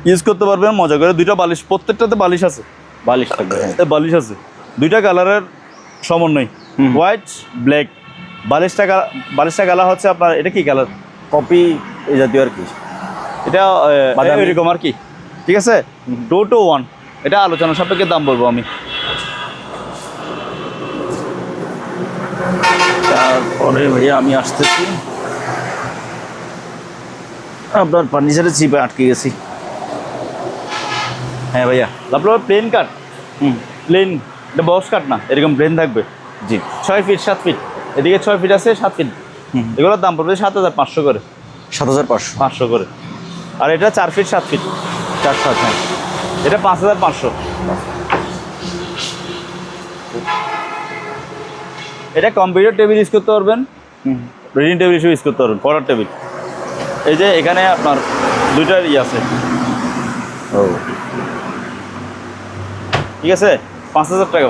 ইউজ করতে পারবেন মজা করে। 2টা বালিশ, প্রত্যেকটাতে বালিশ আছে। বালিশ থাকবে, হ্যাঁ। বালিশ আছে 2টা কালারের সমন্বয়, হোয়াইট ব্ল্যাক। বালিশটা কালার হচ্ছে আপনার, এটা কি কালার? কপি এই জাতীয় আর কি। এটা বাদামি। এরকম আর কি। ঠিক আছে, 2 to 1। এটা আলোচনা সাপেক্ষে দাম বলবো আমি। তারপরে ভাইয়া আমি আসতেছি, আপনার ফার্নিচারের চিপে আটকে গেছি। হ্যাঁ ভাইয়া, আপনার প্লেন কাট, প্লেন, এটা বক্স কাট না, এরকম প্লেন থাকবে। জি, 6 ফিট 7 ফিট, এদিকে 6 ফিট আছে 7 ফিট। এগুলোর দাম পড়বে 7,500 করে। 7,500। 500 করে। আর এটা 4 ফিট 7 ফিট। 4-7, হ্যাঁ। এটা 5,500। এটা কম্পিউটার টেবিল ইউজ করতে পারবেন, রিডিং টেবিল হিসেবে ইউজ করতে পারবেন, পড়ার টেবিল। এই যে এখানে আপনার 2টা আছে। ও, ঠিক আছে, 5,000 টাকা।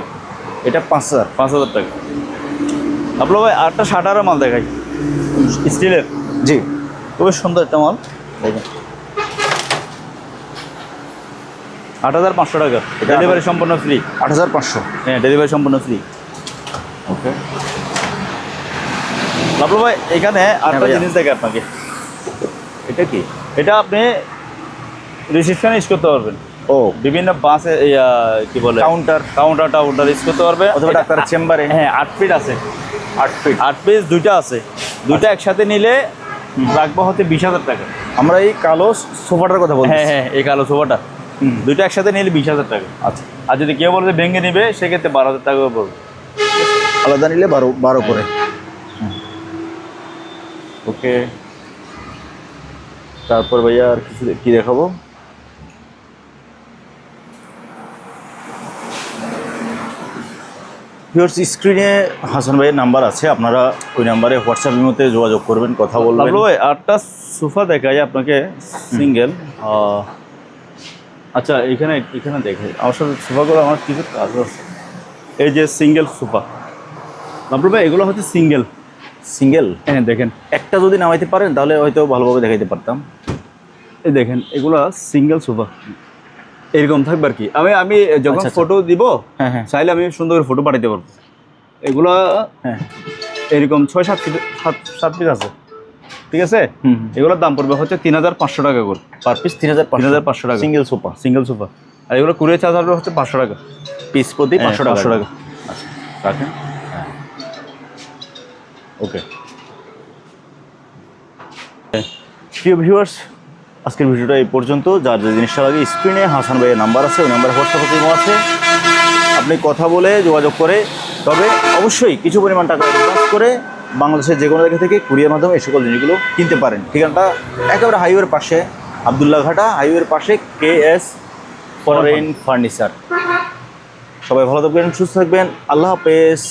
এটা 5,000। 5,000 টাকা। আপনার ভাই আরেকটা শাটারের মাল দেখাই, স্টিলের। জি, খুবই সুন্দর একটা মাল, দেখেন। 8,500 টাকা। ডেলিভারি সম্পূর্ণ ফ্রি। 8,500। হ্যাঁ, ডেলিভারি সম্পূর্ণ ফ্রি। ওকে, লাভলু ভাই, এখানে আরেকটা ভাইয়া। জিনিস দেখে আপনাকে, এটা কি? এটা আপনি রিসেপশনে ইউজ করতে পারবেন। ও বিভিন্ন বাসে কি বলে কাউন্টার কাউন্টার ইউজ করতে পারবে অথবা ডাক্তারের চেম্বারে। হ্যাঁ 8 ফিট আছে, 8 ফিট। 8 পিস দুইটা আছে, দুইটা একসাথে নিলে রাখবো হতে 20,000 টাকা। আমরা এই কালো সোফাটার কথা বলছি। হ্যাঁ হ্যাঁ এই কালো সোফাটা দুইটা একসাথে নিলে 20,000 টাকা। আচ্ছা, আর যদি কেউ বলে যে ভেঙে নিবে সেক্ষেত্রে 12,000 টাকা পড়বে। আলাদা নিলে 12 করে। ওকে, তারপর ভাইয়া আর কিছু কি দেখাবো? ভিউয়ার্স, স্ক্রিনে হাসান ভাইয়ের নাম্বার আছে, আপনারা ওই নাম্বারে হোয়াটসঅ্যাপের মধ্যে যোগাযোগ করবেন, কথা বলবেন। লাভলু ভাই আটটা সোফা দেখাই আপনাকে সিঙ্গেল। আচ্ছা এখানে দেখে আমার সাথে সোফাগুলো আমার কিছু কাজ আছে। এই যে সিঙ্গেল সোফা লাভলু ভাই, এগুলো হচ্ছে সিঙ্গেল। সিঙ্গেল? হ্যাঁ দেখেন, একটা যদি নামাইতে পারেন তাহলে হয়তো ভালোভাবে দেখাইতে পারতাম। এই দেখেন এগুলো সিঙ্গেল সোফা এরকম থাকবে আর কি। আমি যখন আচ্ছা, ফটো দিব হ্যাঁ হ্যাঁ চাইলে আমি সুন্দর করে ফটো পাঠাতে পারবো। এগুলো হ্যাঁ, এরকম 6-7 পিস আছে, ঠিক আছে। এগুলোর দাম পড়বে হচ্ছে 3,500 টাকা করে পার পিস 3,500 টাকা সিঙ্গেল সোফা। Single sofa. আর এগুলো কুরিয়ার চার্জ হবে হচ্ছে 500 টাকা পিস প্রতি 500 টাকা। 500 টাকা। আচ্ছা, রাখেন। হ্যাঁ, ওকে। প্রিয় ভিউয়ার্স, আজকের ভিডিওটা এই পর্যন্ত। যার যে জিনিসটা লাগে স্ক্রিনে হাসান ভাইয়ের নাম্বার আছে, ওই নাম্বারে হোয়াটসঅ্যাপে আছে, আপনি কথা বলে যোগাযোগ করে, তবে অবশ্যই কিছু পরিমাণ টাকা অ্যাডভান্স করে বাংলাদেশের যে কোনো জায়গা থেকে কুরিয়ার মাধ্যমে এই সকল জিনিসগুলো কিনতে পারেন। ঠিকানাটা একেবারে হাইওয়ের পাশে, আবদুল্লাহ ঘাটা হাইওয়ের পাশে, KS ফরেন ফার্নিচার। সবাই ভালো থাকবেন, সুস্থ থাকবেন, আল্লাহ হাফেজ।